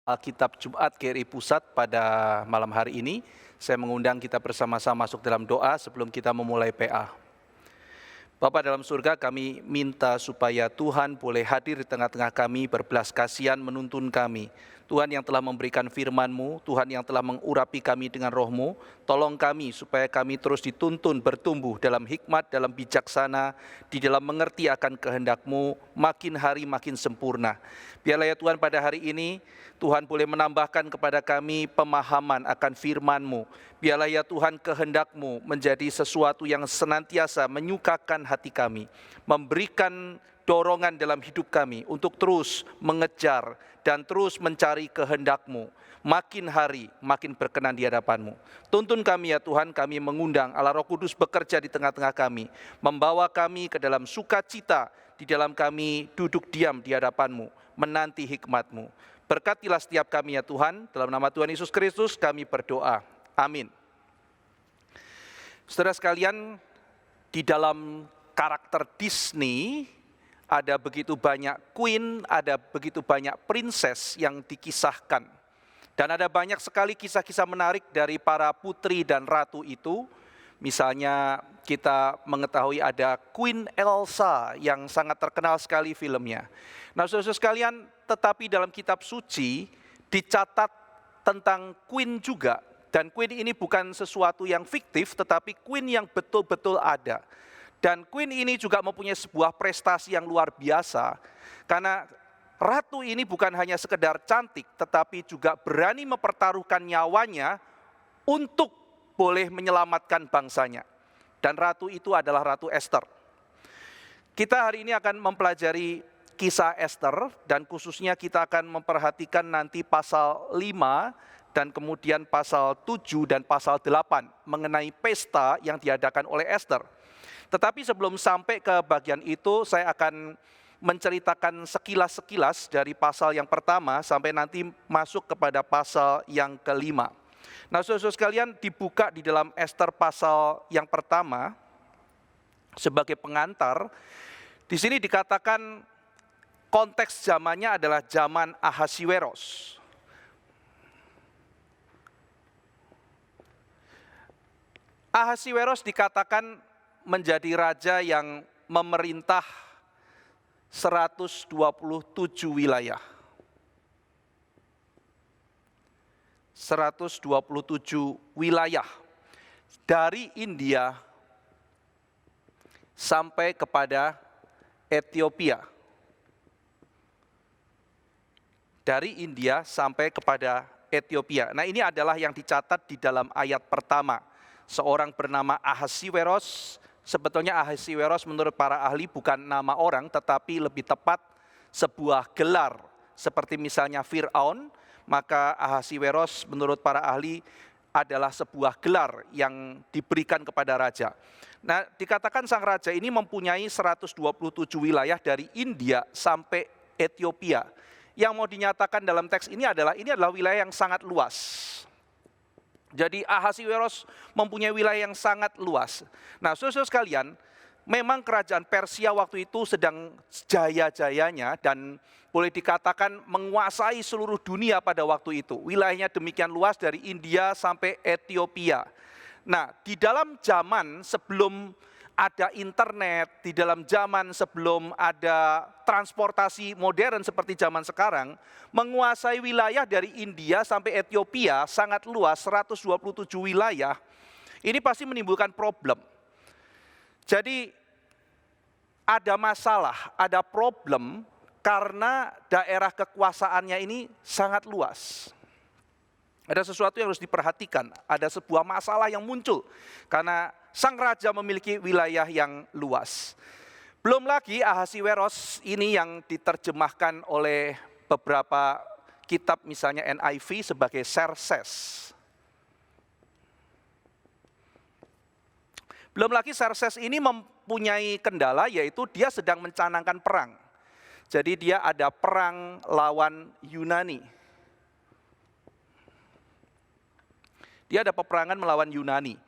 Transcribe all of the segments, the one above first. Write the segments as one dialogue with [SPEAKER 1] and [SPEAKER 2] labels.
[SPEAKER 1] Alkitab Jumat GRI Pusat pada malam hari ini. Saya mengundang kita bersama-sama masuk dalam doa sebelum kita memulai PA. Bapa dalam surga, kami minta supaya Tuhan boleh hadir di tengah-tengah kami, berbelas kasihan menuntun kami. Tuhan yang telah memberikan firman-Mu, Tuhan yang telah mengurapi kami dengan roh-Mu, tolong kami supaya kami terus dituntun bertumbuh dalam hikmat, dalam bijaksana, di dalam mengerti akan kehendak-Mu, makin hari makin sempurna. Biarlah ya Tuhan pada hari ini, Tuhan boleh menambahkan kepada kami pemahaman akan firman-Mu. Biarlah ya Tuhan kehendak-Mu menjadi sesuatu yang senantiasa menyukakan hati kami, memberikan dorongan dalam hidup kami untuk terus mengejar dan terus mencari kehendak-Mu. Makin hari makin berkenan di hadapan-Mu. Tuntun kami ya Tuhan, kami mengundang Allah Roh Kudus bekerja di tengah-tengah kami, membawa kami ke dalam sukacita, di dalam kami duduk diam di hadapan-Mu, menanti hikmat-Mu. Berkatilah setiap kami ya Tuhan, dalam nama Tuhan Yesus Kristus kami berdoa. Amin. Saudara sekalian, di dalam karakter Disney, ada begitu banyak queen, ada begitu banyak princess yang dikisahkan. Dan ada banyak sekali kisah-kisah menarik dari para putri dan ratu itu. Misalnya kita mengetahui ada Queen Elsa yang sangat terkenal sekali filmnya. Nah saudara sekalian, tetapi dalam kitab suci dicatat tentang queen juga. Dan queen ini bukan sesuatu yang fiktif, tetapi queen yang betul-betul ada. Dan queen ini juga mempunyai sebuah prestasi yang luar biasa, karena ratu ini bukan hanya sekedar cantik, tetapi juga berani mempertaruhkan nyawanya untuk boleh menyelamatkan bangsanya. Dan ratu itu adalah Ratu Esther. Kita hari ini akan mempelajari kisah Esther, dan khususnya kita akan memperhatikan nanti pasal 5, dan kemudian pasal 7 dan pasal 8 mengenai pesta yang diadakan oleh Esther. Tetapi sebelum sampai ke bagian itu, saya akan menceritakan sekilas-sekilas dari pasal yang pertama sampai nanti masuk kepada pasal yang kelima. Nah, saudara-saudara sekalian, dibuka di dalam Esther pasal yang pertama sebagai pengantar. Di sini dikatakan konteks zamannya adalah zaman Ahasiweros. Ahasiweros dikatakan menjadi raja yang memerintah 127 wilayah. 127 wilayah dari India sampai kepada Ethiopia. Dari India sampai kepada Ethiopia. Nah, ini adalah yang dicatat di dalam ayat pertama. Seorang bernama Ahasiweros. Sebetulnya Ahasiweros menurut para ahli bukan nama orang, tetapi lebih tepat sebuah gelar. Seperti misalnya Fir'aun, maka Ahasiweros menurut para ahli adalah sebuah gelar yang diberikan kepada raja. Nah, dikatakan sang raja ini mempunyai 127 wilayah dari India sampai Ethiopia. Yang mau dinyatakan dalam teks ini adalah wilayah yang sangat luas. Jadi Ahasiweros mempunyai wilayah yang sangat luas. Nah, saudara-saudara sekalian, memang kerajaan Persia waktu itu sedang jaya-jayanya dan boleh dikatakan menguasai seluruh dunia pada waktu itu. Wilayahnya demikian luas dari India sampai Ethiopia. Nah, di dalam zaman sebelum ada internet, di dalam zaman sebelum ada transportasi modern seperti zaman sekarang, menguasai wilayah dari India sampai Ethiopia sangat luas, 127 wilayah, ini pasti menimbulkan problem. Jadi ada masalah, ada problem karena daerah kekuasaannya ini sangat luas. Ada sesuatu yang harus diperhatikan, ada sebuah masalah yang muncul karena sang raja memiliki wilayah yang luas. Belum lagi Ahasiweros ini yang diterjemahkan oleh beberapa kitab misalnya NIV sebagai Xerxes. Belum lagi Xerxes ini mempunyai kendala, yaitu dia sedang mencanangkan perang. Jadi dia ada perang lawan Yunani. Dia ada peperangan melawan Yunani.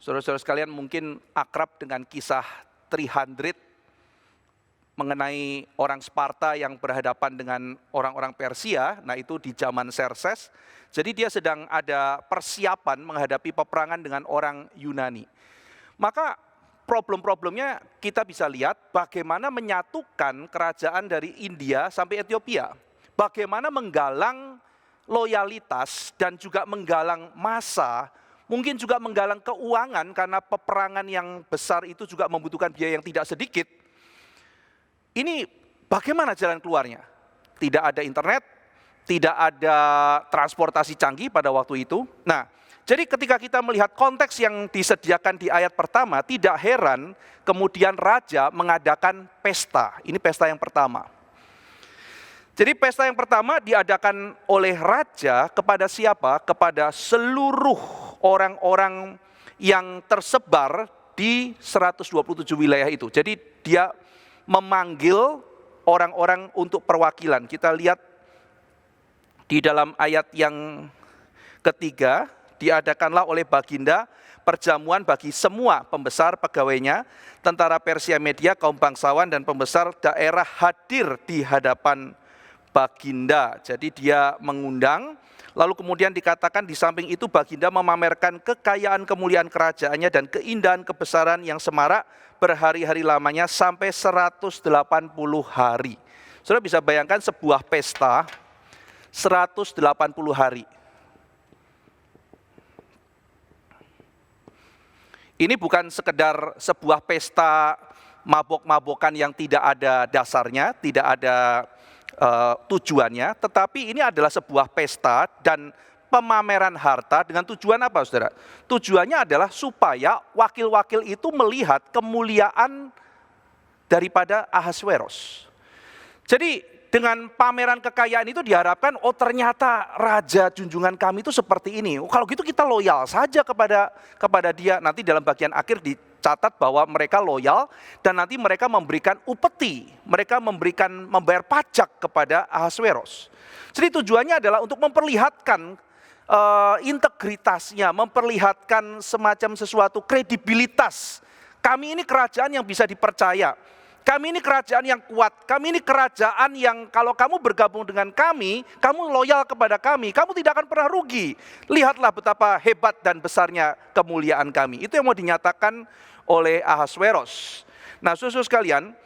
[SPEAKER 1] Saudara-saudara sekalian mungkin akrab dengan kisah 300 mengenai orang Sparta yang berhadapan dengan orang-orang Persia, nah itu di zaman Xerxes. Jadi dia sedang ada persiapan menghadapi peperangan dengan orang Yunani. Maka problem-problemnya kita bisa lihat bagaimana menyatukan kerajaan dari India sampai Ethiopia. Bagaimana menggalang loyalitas dan juga menggalang massa, mungkin juga menggalang keuangan karena peperangan yang besar itu juga membutuhkan biaya yang tidak sedikit. Ini bagaimana jalan keluarnya? Tidak ada internet, tidak ada transportasi canggih pada waktu itu. Nah, jadi ketika kita melihat konteks yang disediakan di ayat pertama, tidak heran kemudian raja mengadakan pesta. Ini pesta yang pertama. Jadi pesta yang pertama diadakan oleh raja kepada siapa? Kepada seluruh orang-orang yang tersebar di 127 wilayah itu. Jadi dia memanggil orang-orang untuk perwakilan. Kita lihat di dalam ayat yang ketiga, diadakanlah oleh Baginda perjamuan bagi semua pembesar pegawainya, tentara Persia, Media, kaum bangsawan dan pembesar daerah hadir di hadapan Baginda. Jadi dia mengundang, lalu kemudian dikatakan di samping itu Baginda memamerkan kekayaan kemuliaan kerajaannya dan keindahan kebesaran yang semarak berhari-hari lamanya sampai 180 hari. Saudara bisa bayangkan sebuah pesta 180 hari. Ini bukan sekedar sebuah pesta mabok-mabokan yang tidak ada dasarnya, tidak ada tujuannya, tetapi ini adalah sebuah pesta dan pemameran harta dengan tujuan apa, saudara? Tujuannya adalah supaya wakil-wakil itu melihat kemuliaan daripada Ahasveros. Jadi dengan pameran kekayaan itu diharapkan, oh ternyata raja junjungan kami itu seperti ini. Kalau gitu kita loyal saja kepada dia. Nanti dalam bagian akhir dicatat bahwa mereka loyal dan nanti mereka memberikan upeti, mereka membayar pajak kepada Ahasveros. Jadi tujuannya adalah untuk memperlihatkan integritasnya, memperlihatkan semacam sesuatu kredibilitas. Kami ini kerajaan yang bisa dipercaya. Kami ini kerajaan yang kuat, kami ini kerajaan yang kalau kamu bergabung dengan kami, kamu loyal kepada kami, kamu tidak akan pernah rugi. Lihatlah betapa hebat dan besarnya kemuliaan kami. Itu yang mau dinyatakan oleh Ahasveros. Nah, saudara sekalian,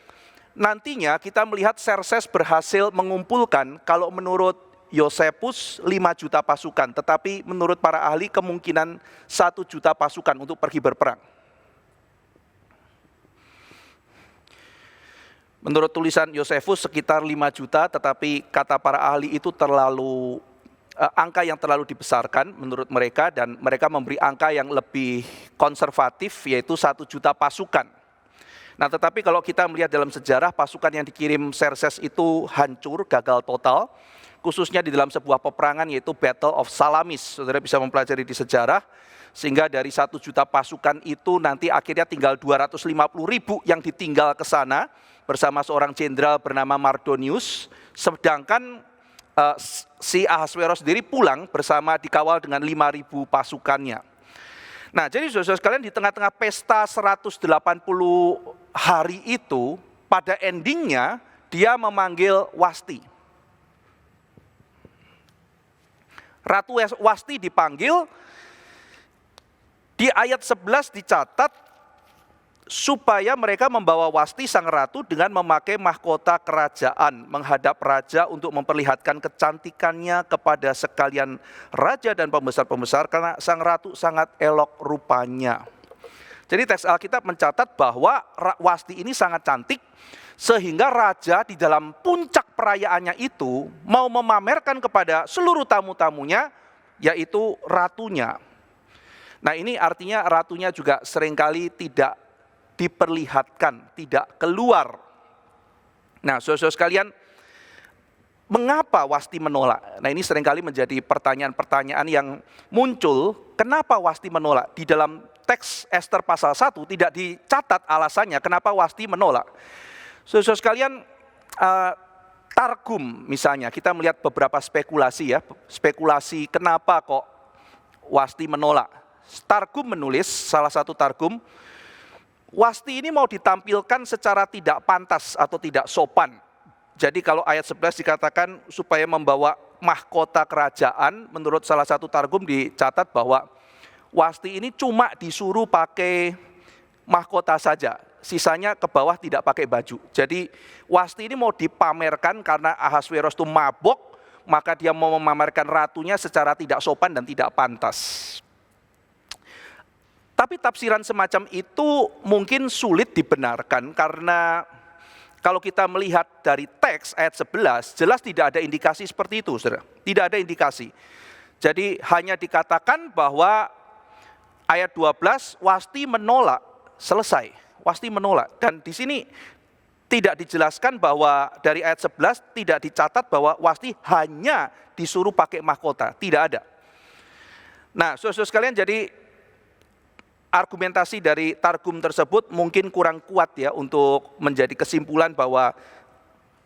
[SPEAKER 1] nantinya kita melihat Xerxes berhasil mengumpulkan, kalau menurut Yosefus 5 juta pasukan, tetapi menurut para ahli kemungkinan 1 juta pasukan untuk pergi berperang. Menurut tulisan Yosefus sekitar 5 juta, tetapi kata para ahli itu terlalu angka yang terlalu dibesarkan menurut mereka, dan mereka memberi angka yang lebih konservatif, yaitu 1 juta pasukan. Nah, tetapi kalau kita melihat dalam sejarah, pasukan yang dikirim Xerxes itu hancur, gagal total, khususnya di dalam sebuah peperangan yaitu Battle of Salamis. Saudara bisa mempelajari di sejarah, sehingga dari 1 juta pasukan itu nanti akhirnya tinggal 250.000 yang ditinggal ke sana bersama seorang jenderal bernama Mardonius, sedangkan si Ahasveros sendiri pulang bersama dikawal dengan 5.000 pasukannya. Nah, jadi saudara sekalian, di tengah-tengah pesta 180 hari itu, pada endingnya dia memanggil Wasti. Ratu Wasti dipanggil, di ayat 11 dicatat supaya mereka membawa Wasti sang ratu dengan memakai mahkota kerajaan menghadap raja untuk memperlihatkan kecantikannya kepada sekalian raja dan pembesar-pembesar, karena sang ratu sangat elok rupanya. Jadi teks Alkitab mencatat bahwa Wasti ini sangat cantik, sehingga raja di dalam puncak perayaannya itu mau memamerkan kepada seluruh tamu-tamunya, yaitu ratunya. Nah, ini artinya ratunya juga seringkali tidak diperlihatkan, tidak keluar. Nah, saudara-saudara sekalian, mengapa Wasti menolak? Nah, ini seringkali menjadi pertanyaan-pertanyaan yang muncul. Kenapa Wasti menolak? Di dalam teks Ester pasal 1 tidak dicatat alasannya kenapa Wasti menolak. Saudara-saudara sekalian, Targum misalnya, kita melihat beberapa spekulasi ya, spekulasi kenapa kok Wasti menolak. Targum menulis, salah satu Targum, Wasti ini mau ditampilkan secara tidak pantas atau tidak sopan. Jadi kalau ayat 11 dikatakan supaya membawa mahkota kerajaan, menurut salah satu targum dicatat bahwa Wasti ini cuma disuruh pakai mahkota saja, sisanya ke bawah tidak pakai baju. Jadi Wasti ini mau dipamerkan karena Ahasveros itu mabok, maka dia mau memamerkan ratunya secara tidak sopan dan tidak pantas. Tapi tafsiran semacam itu mungkin sulit dibenarkan karena kalau kita melihat dari teks ayat 11, jelas tidak ada indikasi seperti itu, saudara. Tidak ada indikasi. Jadi hanya dikatakan bahwa ayat 12, Wasti menolak, selesai. Wasti menolak. Dan di sini tidak dijelaskan bahwa dari ayat 11 tidak dicatat bahwa Wasti hanya disuruh pakai mahkota. Tidak ada. Nah, saudara-saudara sekalian, jadi argumentasi dari targum tersebut mungkin kurang kuat ya untuk menjadi kesimpulan bahwa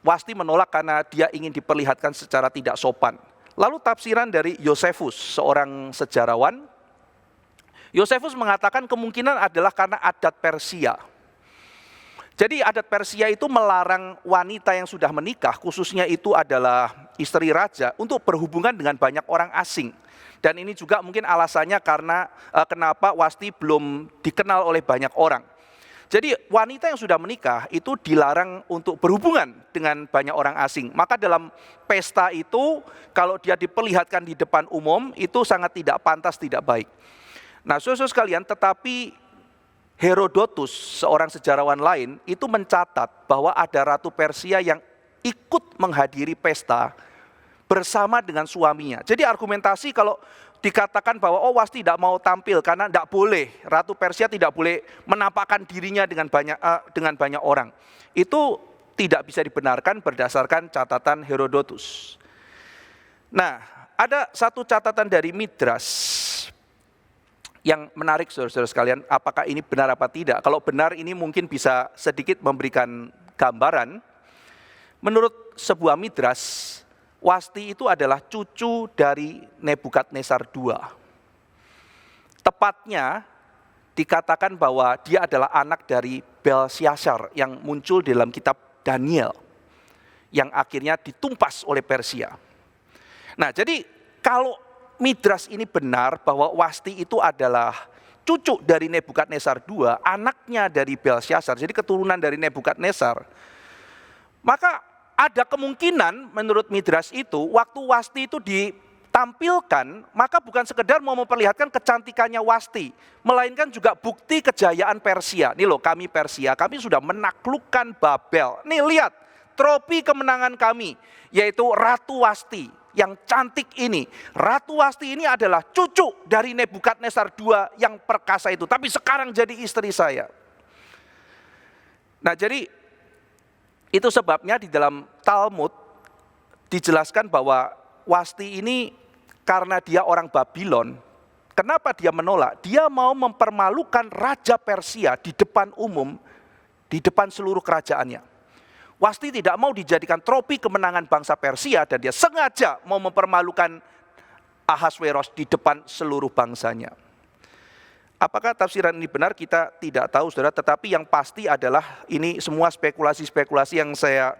[SPEAKER 1] Wasti menolak karena dia ingin diperlihatkan secara tidak sopan. Lalu tafsiran dari Yosefus, seorang sejarawan. Yosefus mengatakan kemungkinan adalah karena adat Persia. Jadi adat Persia itu melarang wanita yang sudah menikah, khususnya itu adalah istri raja, untuk berhubungan dengan banyak orang asing. Dan ini juga mungkin alasannya karena kenapa Wasti belum dikenal oleh banyak orang. Jadi wanita yang sudah menikah itu dilarang untuk berhubungan dengan banyak orang asing. Maka dalam pesta itu kalau dia diperlihatkan di depan umum itu sangat tidak pantas, tidak baik. Nah, saudara sekalian, tetapi Herodotus, seorang sejarawan lain, itu mencatat bahwa ada ratu Persia yang ikut menghadiri pesta bersama dengan suaminya. Jadi argumentasi kalau dikatakan bahwa Wasti tidak mau tampil karena tidak boleh, ratu Persia tidak boleh menampakkan dirinya dengan banyak orang. Itu tidak bisa dibenarkan berdasarkan catatan Herodotus. Nah, ada satu catatan dari Midras yang menarik, saudara-saudara sekalian, apakah ini benar apa tidak? Kalau benar ini mungkin bisa sedikit memberikan gambaran. Menurut sebuah Midras, Wasti itu adalah cucu dari Nebukadnezar II. Tepatnya dikatakan bahwa dia adalah anak dari Belsyazar yang muncul dalam kitab Daniel, yang akhirnya ditumpas oleh Persia. Nah, jadi kalau Midras ini benar bahwa Wasti itu adalah cucu dari Nebukadnezar II, anaknya dari Belsyazar, jadi keturunan dari Nebukadnezar, maka ada kemungkinan menurut Midras itu waktu Wasti itu ditampilkan, maka bukan sekedar mau memperlihatkan kecantikannya Wasti, melainkan juga bukti kejayaan Persia. Nih loh, kami Persia, kami sudah menaklukkan Babel. Nih lihat, trofi kemenangan kami, yaitu Ratu Wasti yang cantik ini. Ratu Wasti ini adalah cucu dari Nebukadnezar II yang perkasa itu, tapi sekarang jadi istri saya. Nah, jadi itu sebabnya di dalam Talmud dijelaskan bahwa Wasti ini karena dia orang Babylon, kenapa dia menolak? Dia mau mempermalukan Raja Persia di depan umum, di depan seluruh kerajaannya. Wasti tidak mau dijadikan trofi kemenangan bangsa Persia dan dia sengaja mau mempermalukan Ahasveros di depan seluruh bangsanya. Apakah tafsiran ini benar kita tidak tahu, saudara, tetapi yang pasti adalah ini semua spekulasi-spekulasi yang saya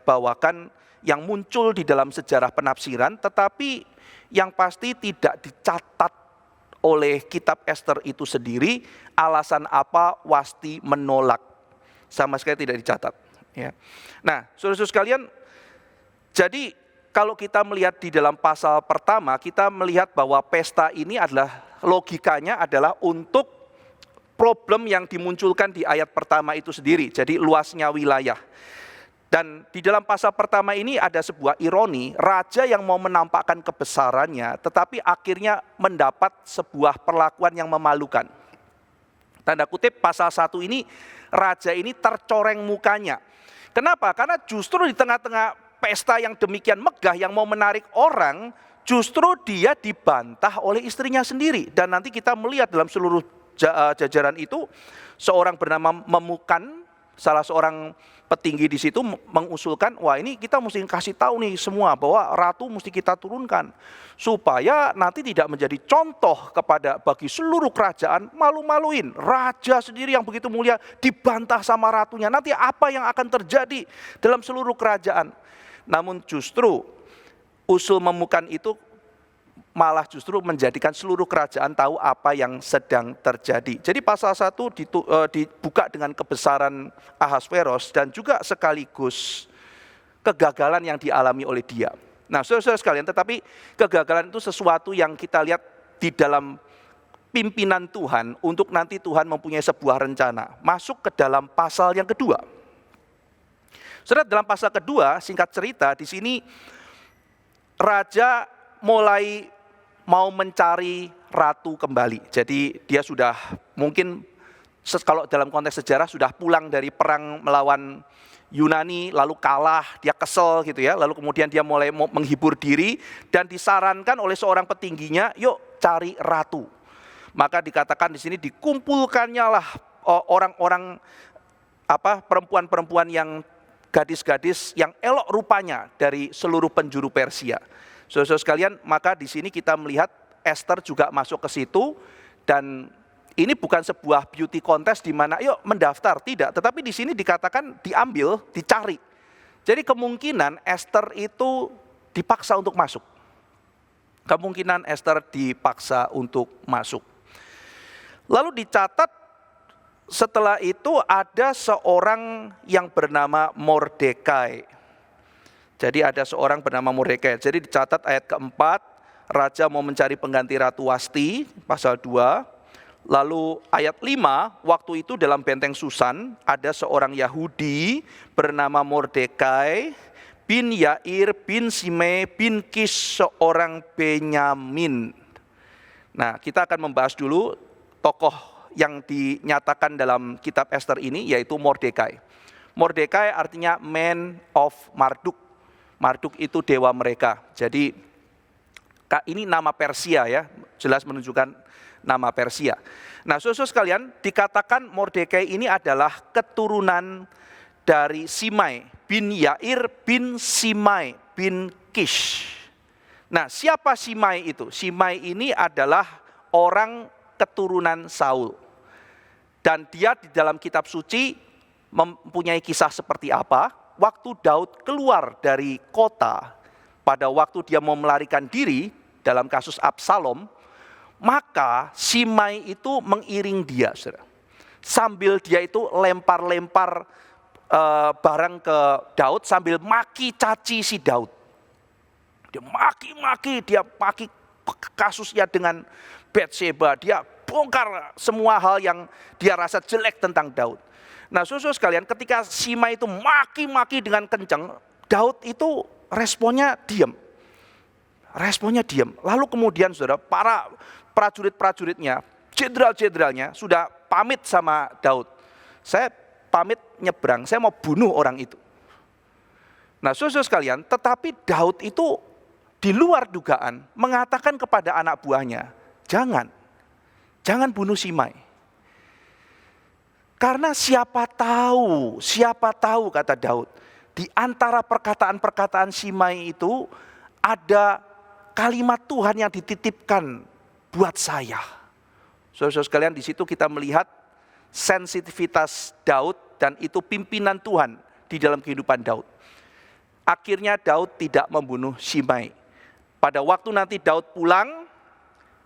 [SPEAKER 1] bawakan yang muncul di dalam sejarah penafsiran, tetapi yang pasti tidak dicatat oleh kitab Ester itu sendiri alasan apa Wasti menolak, sama sekali tidak dicatat. Ya. Nah, saudara-saudara sekalian, jadi kalau kita melihat di dalam pasal pertama, kita melihat bahwa pesta ini adalah logikanya adalah untuk problem yang dimunculkan di ayat pertama itu sendiri, jadi luasnya wilayah. Dan di dalam pasal pertama ini ada sebuah ironi, raja yang mau menampakkan kebesarannya, tetapi akhirnya mendapat sebuah perlakuan yang memalukan. Tanda kutip pasal 1 ini, raja ini tercoreng mukanya. Kenapa? Karena justru di tengah-tengah pesta yang demikian megah, yang mau menarik orang, justru dia dibantah oleh istrinya sendiri. Dan nanti kita melihat dalam seluruh jajaran itu, seorang bernama Memukan, salah seorang petinggi di situ mengusulkan, wah ini kita mesti kasih tahu nih semua bahwa ratu mesti kita turunkan supaya nanti tidak menjadi contoh bagi seluruh kerajaan, malu-maluin raja sendiri yang begitu mulia dibantah sama ratunya. Nanti apa yang akan terjadi dalam seluruh kerajaan? Namun justru usul memukan itu malah justru menjadikan seluruh kerajaan tahu apa yang sedang terjadi. Jadi pasal 1 dibuka dengan kebesaran Ahasveros dan juga sekaligus kegagalan yang dialami oleh dia. Nah, saudara-saudara sekalian, tetapi kegagalan itu sesuatu yang kita lihat di dalam pimpinan Tuhan untuk nanti Tuhan mempunyai sebuah rencana. Masuk ke dalam pasal yang kedua. Saudara, dalam pasal kedua, singkat cerita, di sini raja mulai mau mencari ratu kembali. Jadi dia sudah mungkin kalau dalam konteks sejarah sudah pulang dari perang melawan Yunani, lalu kalah, dia kesel gitu ya. Lalu kemudian dia mulai mau menghibur diri dan disarankan oleh seorang petingginya, yuk cari ratu. Maka dikatakan di sini dikumpulkannya lah orang-orang perempuan-perempuan yang gadis-gadis yang elok rupanya dari seluruh penjuru Persia. Saudara-saudara sekalian, maka di sini kita melihat Esther juga masuk ke situ dan ini bukan sebuah beauty contest di mana yuk mendaftar, tidak, tetapi di sini dikatakan diambil, dicari. Jadi kemungkinan Esther itu dipaksa untuk masuk. Kemungkinan Esther dipaksa untuk masuk. Lalu dicatat setelah itu ada seorang yang bernama Mordekai. Jadi ada seorang bernama Mordekai. Jadi dicatat ayat keempat, raja mau mencari pengganti Ratu Wasti, pasal 2. Lalu ayat 5, waktu itu dalam benteng Susan ada seorang Yahudi bernama Mordekai bin Yair bin Simei bin Kish, seorang Benyamin. Nah, kita akan membahas dulu tokoh yang dinyatakan dalam kitab Esther ini, yaitu Mordekai. Mordekai artinya man of Marduk. Marduk itu dewa mereka. Jadi ini nama Persia ya, jelas menunjukkan nama Persia. Nah, saudara sekalian, dikatakan Mordekai ini adalah keturunan dari Simei bin Yair bin Simei bin Kish. Nah, siapa Simei itu? Simei ini adalah orang keturunan Saul. Dan dia di dalam kitab suci mempunyai kisah seperti apa? Waktu Daud keluar dari kota, pada waktu dia mau melarikan diri dalam kasus Absalom, maka Simei itu mengiring dia, saudara. Sambil dia itu lempar-lempar barang ke Daud sambil maki caci si Daud. Dia maki-maki, dia maki kasusnya dengan Bathsheba, dia bongkar semua hal yang dia rasa jelek tentang Daud. Nah, saudara sekalian, ketika Simei itu maki-maki dengan kencang, Daud itu responnya diam. Responnya diam. Lalu kemudian saudara, para prajurit-prajuritnya, jenderal-jenderalnya sudah pamit sama Daud. Saya pamit nyebrang, saya mau bunuh orang itu. Nah, saudara sekalian, tetapi Daud itu di luar dugaan mengatakan kepada anak buahnya, jangan bunuh Simei. Karena siapa tahu kata Daud, di antara perkataan-perkataan Simei itu ada kalimat Tuhan yang dititipkan buat saya. Saudara-saudara sekalian, di situ kita melihat sensitivitas Daud dan itu pimpinan Tuhan di dalam kehidupan Daud. Akhirnya Daud tidak membunuh Simei. Pada waktu nanti Daud pulang,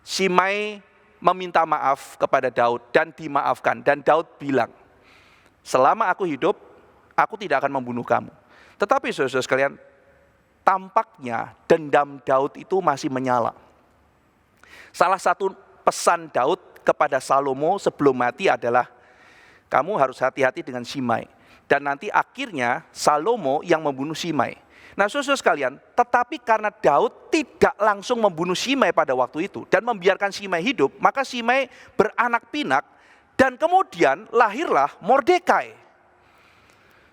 [SPEAKER 1] Simei meminta maaf kepada Daud dan dimaafkan. Dan Daud bilang, selama aku hidup, aku tidak akan membunuh kamu. Tetapi saudara-saudara sekalian, tampaknya dendam Daud itu masih menyala. Salah satu pesan Daud kepada Salomo sebelum mati adalah, kamu harus hati-hati dengan Simei. Dan nanti akhirnya Salomo yang membunuh Simei. Nah, saudara sekalian, tetapi karena Daud tidak langsung membunuh Simei pada waktu itu dan membiarkan Simei hidup, maka Simei beranak pinak dan kemudian lahirlah Mordekai.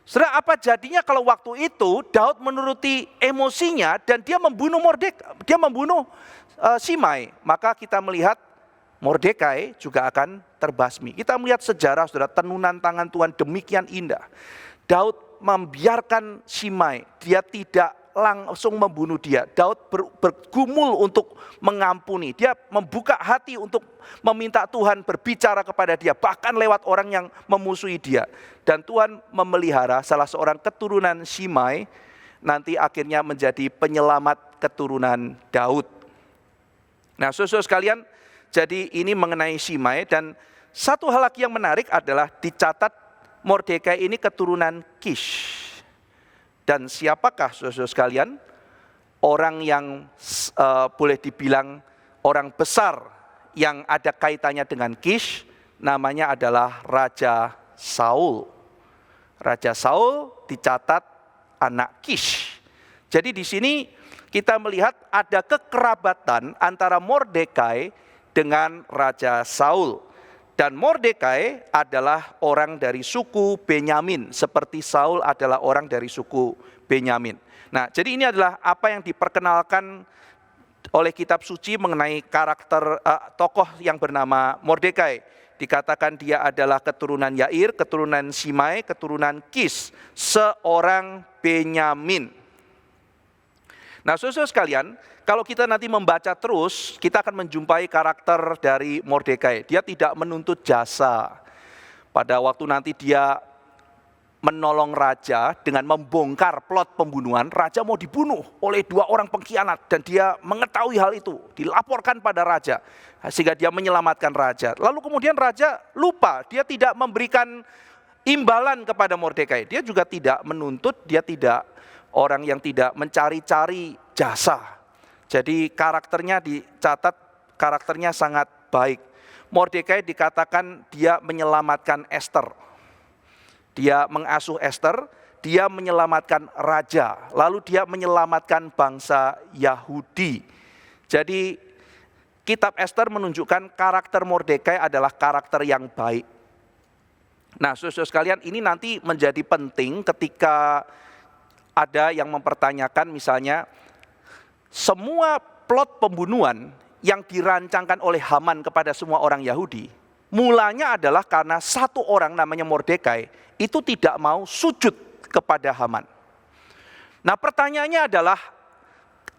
[SPEAKER 1] Saudara, apa jadinya kalau waktu itu Daud menuruti emosinya dan dia membunuh Simei? Maka kita melihat Mordekai juga akan terbasmi. Kita melihat sejarah, saudara, tenunan tangan Tuhan demikian indah. Daud membiarkan Shimei, dia tidak langsung membunuh dia. Daud bergumul untuk mengampuni. Dia membuka hati untuk meminta Tuhan berbicara kepada dia, bahkan lewat orang yang memusuhi dia. Dan Tuhan memelihara salah seorang keturunan Shimei, nanti akhirnya menjadi penyelamat keturunan Daud. Nah, saudara sekalian, jadi ini mengenai Shimei. Dan satu hal lagi yang menarik adalah dicatat Mordekai ini keturunan Kish. Dan siapakah saudara sekalian orang yang boleh dibilang orang besar yang ada kaitannya dengan Kish? Namanya adalah Raja Saul. Raja Saul dicatat anak Kish. Jadi di sini kita melihat ada kekerabatan antara Mordekai dengan Raja Saul. Dan Mordekai adalah orang dari suku Benyamin, seperti Saul adalah orang dari suku Benyamin. Nah, jadi ini adalah apa yang diperkenalkan oleh kitab suci mengenai karakter tokoh yang bernama Mordekai. Dikatakan dia adalah keturunan Yair, keturunan Shimei, keturunan Kish, seorang Benyamin. Nah, saudara sekalian, kalau kita nanti membaca terus, kita akan menjumpai karakter dari Mordekai. Dia tidak menuntut jasa. Pada waktu nanti dia menolong raja dengan membongkar plot pembunuhan, raja mau dibunuh oleh 2 orang pengkhianat dan dia mengetahui hal itu, dilaporkan pada raja sehingga dia menyelamatkan raja. Lalu kemudian raja lupa, dia tidak memberikan imbalan kepada Mordekai. Dia juga tidak menuntut, dia tidak orang yang tidak mencari-cari jasa. Jadi karakternya dicatat, karakternya sangat baik. Mordekai dikatakan dia menyelamatkan Ester. Dia mengasuh Ester, dia menyelamatkan raja, lalu dia menyelamatkan bangsa Yahudi. Jadi kitab Ester menunjukkan karakter Mordekai adalah karakter yang baik. Nah, saudara sekalian, ini nanti menjadi penting ketika ada yang mempertanyakan misalnya semua plot pembunuhan yang dirancangkan oleh Haman kepada semua orang Yahudi, mulanya adalah karena satu orang namanya Mordekai itu tidak mau sujud kepada Haman. Nah, pertanyaannya adalah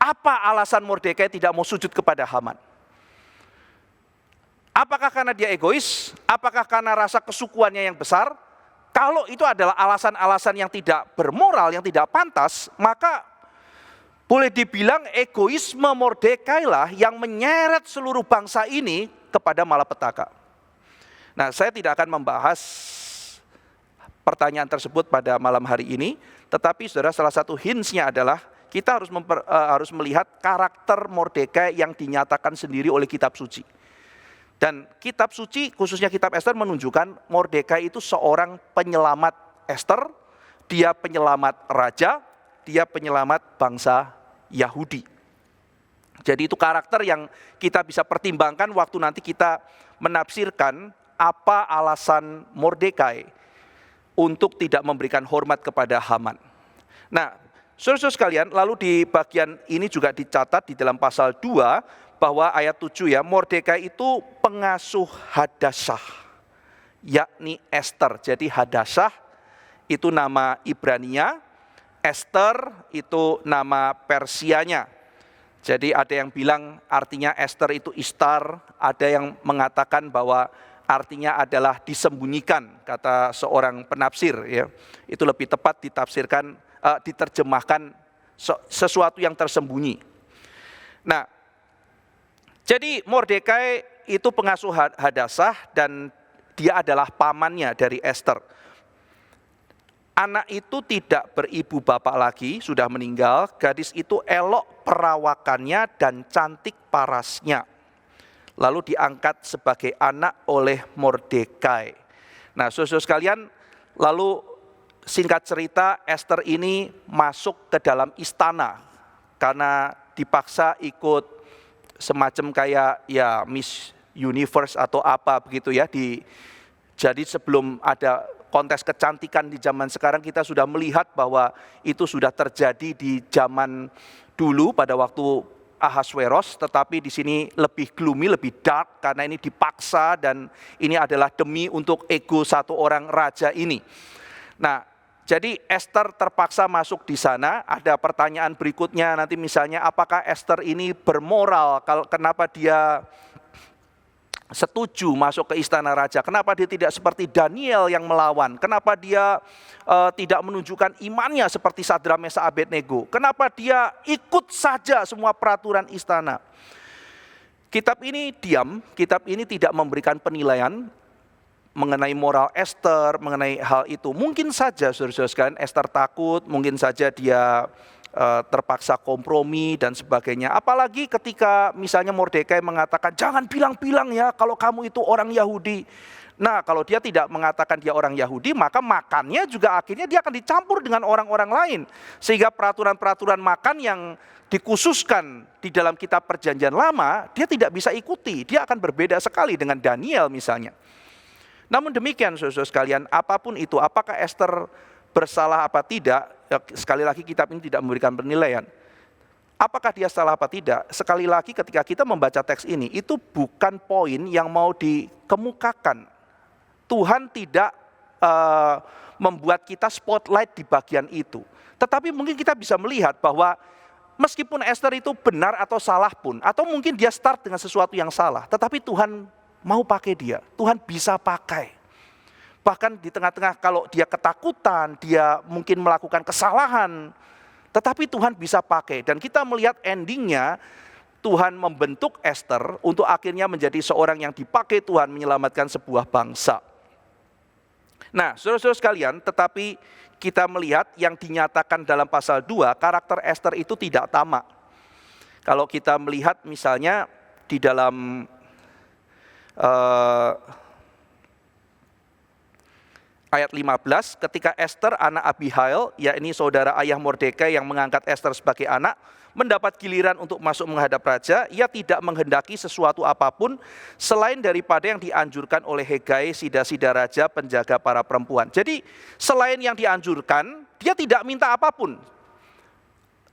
[SPEAKER 1] apa alasan Mordekai tidak mau sujud kepada Haman? Apakah karena dia egois? Apakah karena rasa kesukuannya yang besar? Kalau itu adalah alasan-alasan yang tidak bermoral, yang tidak pantas, maka boleh dibilang egoisme Mordekai lah yang menyeret seluruh bangsa ini kepada malapetaka. Nah, saya tidak akan membahas pertanyaan tersebut pada malam hari ini, tetapi saudara, salah satu hints-nya adalah kita harus melihat karakter Mordekai yang dinyatakan sendiri oleh kitab suci. Dan kitab suci, khususnya kitab Ester, menunjukkan Mordekai itu seorang penyelamat Ester, dia penyelamat raja, dia penyelamat bangsa Yahudi. Jadi itu karakter yang kita bisa pertimbangkan waktu nanti kita menafsirkan apa alasan Mordekai untuk tidak memberikan hormat kepada Haman. Nah, saudara-saudara sekalian, lalu di bagian ini juga dicatat di dalam pasal 2, bahwa ayat 7 ya, Mordekai itu pengasuh Hadassah, yakni Ester. Jadi Hadassah itu nama Ibrania, Ester itu nama Persianya. Jadi ada yang bilang artinya Ester itu Istar, ada yang mengatakan bahwa artinya adalah disembunyikan, kata seorang penafsir ya. Itu lebih tepat ditafsirkan, diterjemahkan sesuatu yang tersembunyi. Nah, jadi Mordekai itu pengasuh Hadassah dan dia adalah pamannya dari Ester. Anak itu tidak beribu bapak lagi, sudah meninggal. Gadis itu elok perawakannya dan cantik parasnya. Lalu diangkat sebagai anak oleh Mordekai. Nah, saudara sekalian, lalu singkat cerita Ester ini masuk ke dalam istana karena dipaksa ikut semacam kayak ya Miss Universe atau apa begitu ya. Jadi sebelum ada kontes kecantikan di zaman sekarang, kita sudah melihat bahwa itu sudah terjadi di zaman dulu pada waktu Ahasveros, tetapi di sini lebih gloomy, lebih dark karena ini dipaksa dan ini adalah demi untuk ego satu orang raja ini. Nah, jadi Esther terpaksa masuk di sana. Ada pertanyaan berikutnya nanti misalnya, apakah Esther ini bermoral? Kenapa dia setuju masuk ke istana raja? Kenapa dia tidak seperti Daniel yang melawan? Kenapa dia tidak menunjukkan imannya seperti Sadrak, Mesak, Abednego? Kenapa dia ikut saja semua peraturan istana? Kitab ini diam, kitab ini tidak memberikan penilaian mengenai moral Esther, mengenai hal itu. Mungkin saja saudara-saudara sekalian Esther takut, mungkin saja dia terpaksa kompromi dan sebagainya. Apalagi ketika misalnya Mordekai mengatakan, jangan bilang-bilang ya kalau kamu itu orang Yahudi. Nah, kalau dia tidak mengatakan dia orang Yahudi, maka makannya juga akhirnya dia akan dicampur dengan orang-orang lain. Sehingga peraturan-peraturan makan yang dikhususkan di dalam kitab perjanjian lama, dia tidak bisa ikuti. Dia akan berbeda sekali dengan Daniel misalnya. Namun demikian saudara-saudara sekalian, apapun itu, apakah Esther bersalah apa tidak, ya, sekali lagi kitab ini tidak memberikan penilaian. Apakah dia salah apa tidak? Sekali lagi ketika kita membaca teks ini, itu bukan poin yang mau dikemukakan. Tuhan tidak membuat kita spotlight di bagian itu. Tetapi mungkin kita bisa melihat bahwa meskipun Esther itu benar atau salah pun, atau mungkin dia start dengan sesuatu yang salah, tetapi Tuhan mau pakai dia, Tuhan bisa pakai. Bahkan di tengah-tengah kalau dia ketakutan, dia mungkin melakukan kesalahan, tetapi Tuhan bisa pakai. Dan kita melihat endingnya, Tuhan membentuk Esther untuk akhirnya menjadi seorang yang dipakai Tuhan menyelamatkan sebuah bangsa. Nah, saudara-saudara sekalian, tetapi kita melihat yang dinyatakan dalam pasal 2, karakter Esther itu tidak tamak. Kalau kita melihat misalnya di dalam ayat 15, ketika Esther anak Abihail, yakni saudara ayah Mordekai yang mengangkat Esther sebagai anak, mendapat giliran untuk masuk menghadap raja, ia tidak menghendaki sesuatu apapun selain daripada yang dianjurkan oleh Hegai, sida-sida raja, penjaga para perempuan. Jadi selain yang dianjurkan, dia tidak minta apapun.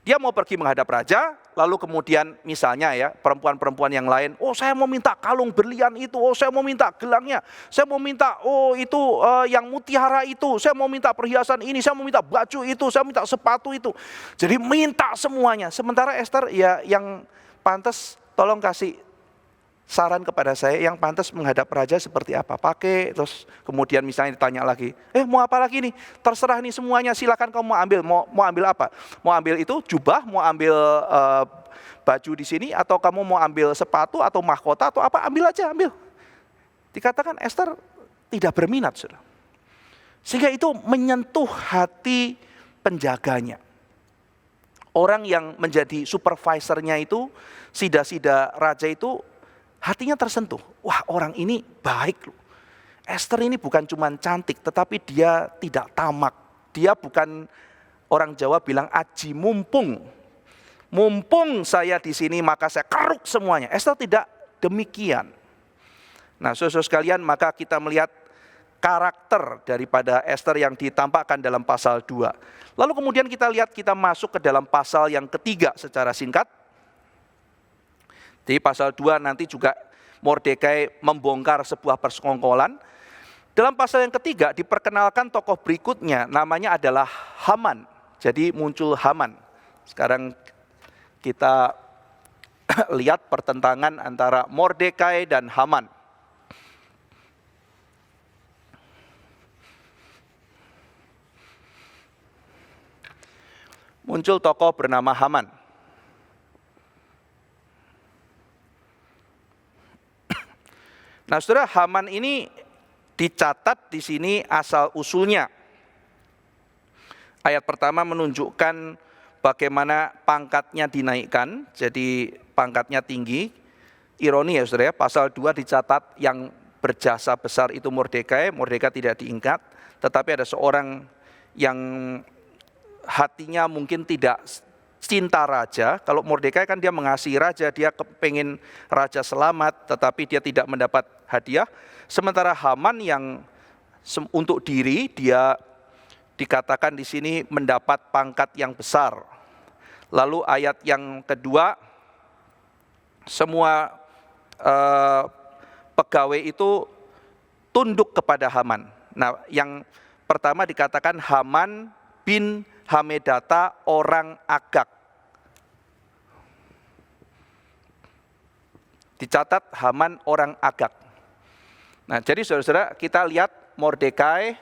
[SPEAKER 1] Dia mau pergi menghadap raja, lalu kemudian misalnya ya perempuan-perempuan yang lain, oh saya mau minta kalung berlian itu, oh saya mau minta gelangnya, saya mau minta oh itu yang mutiara itu, saya mau minta perhiasan ini, saya mau minta baju itu, saya minta sepatu itu. Jadi minta semuanya. Sementara Esther ya yang pantas, tolong kasih saran kepada saya yang pantas menghadap raja seperti apa, pakai. Terus kemudian misalnya ditanya lagi, mau apa lagi nih, terserah nih semuanya, silakan kamu mau ambil. Mau ambil apa? Mau ambil itu jubah, mau ambil baju di sini, atau kamu mau ambil sepatu atau mahkota atau apa, ambil aja, ambil. Dikatakan Esther tidak berminat, saudara. Sehingga itu menyentuh hati penjaganya. Orang yang menjadi supervisornya itu, sida-sida raja itu, hatinya tersentuh. Wah, orang ini baik loh. Esther ini bukan cuma cantik, tetapi dia tidak tamak. Dia bukan, orang Jawa bilang aji mumpung. Mumpung saya di sini maka saya keruk semuanya. Esther tidak demikian. Nah, saudara-saudara sekalian, maka kita melihat karakter daripada Esther yang ditampakkan dalam pasal 2. Lalu kemudian kita lihat, kita masuk ke dalam pasal yang ketiga secara singkat. Di pasal 2 nanti juga Mordekai membongkar sebuah persekongkolan. Dalam pasal yang ketiga diperkenalkan tokoh berikutnya, namanya adalah Haman. Jadi muncul Haman. Sekarang kita lihat pertentangan antara Mordekai dan Haman. Muncul tokoh bernama Haman. Nah, saudara, Haman ini dicatat di sini asal usulnya. Ayat pertama menunjukkan bagaimana pangkatnya dinaikkan, jadi pangkatnya tinggi. Ironi ya saudara, pasal 2 dicatat yang berjasa besar itu Mordekai. Mordekai tidak diingat, tetapi ada seorang yang hatinya mungkin tidak cinta raja. Kalau Mordekai kan dia mengasihi raja, dia kepengen raja selamat, tetapi dia tidak mendapat hadiah. Sementara Haman yang untuk diri, dia dikatakan di sini mendapat pangkat yang besar. Lalu ayat yang kedua, semua pegawai itu tunduk kepada Haman. Nah, yang pertama dikatakan Haman bin Hamedata orang Agag. Dicatat Haman orang Agag. Nah, jadi saudara-saudara, kita lihat Mordekai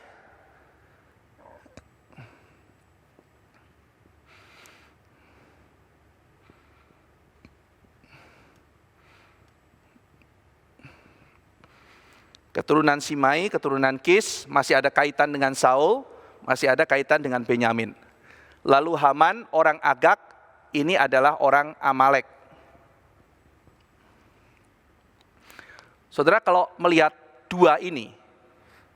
[SPEAKER 1] keturunan Simai, keturunan Kis, masih ada kaitan dengan Saul, masih ada kaitan dengan Benyamin. Lalu Haman orang Agag, ini adalah orang Amalek. Saudara, kalau melihat dua ini,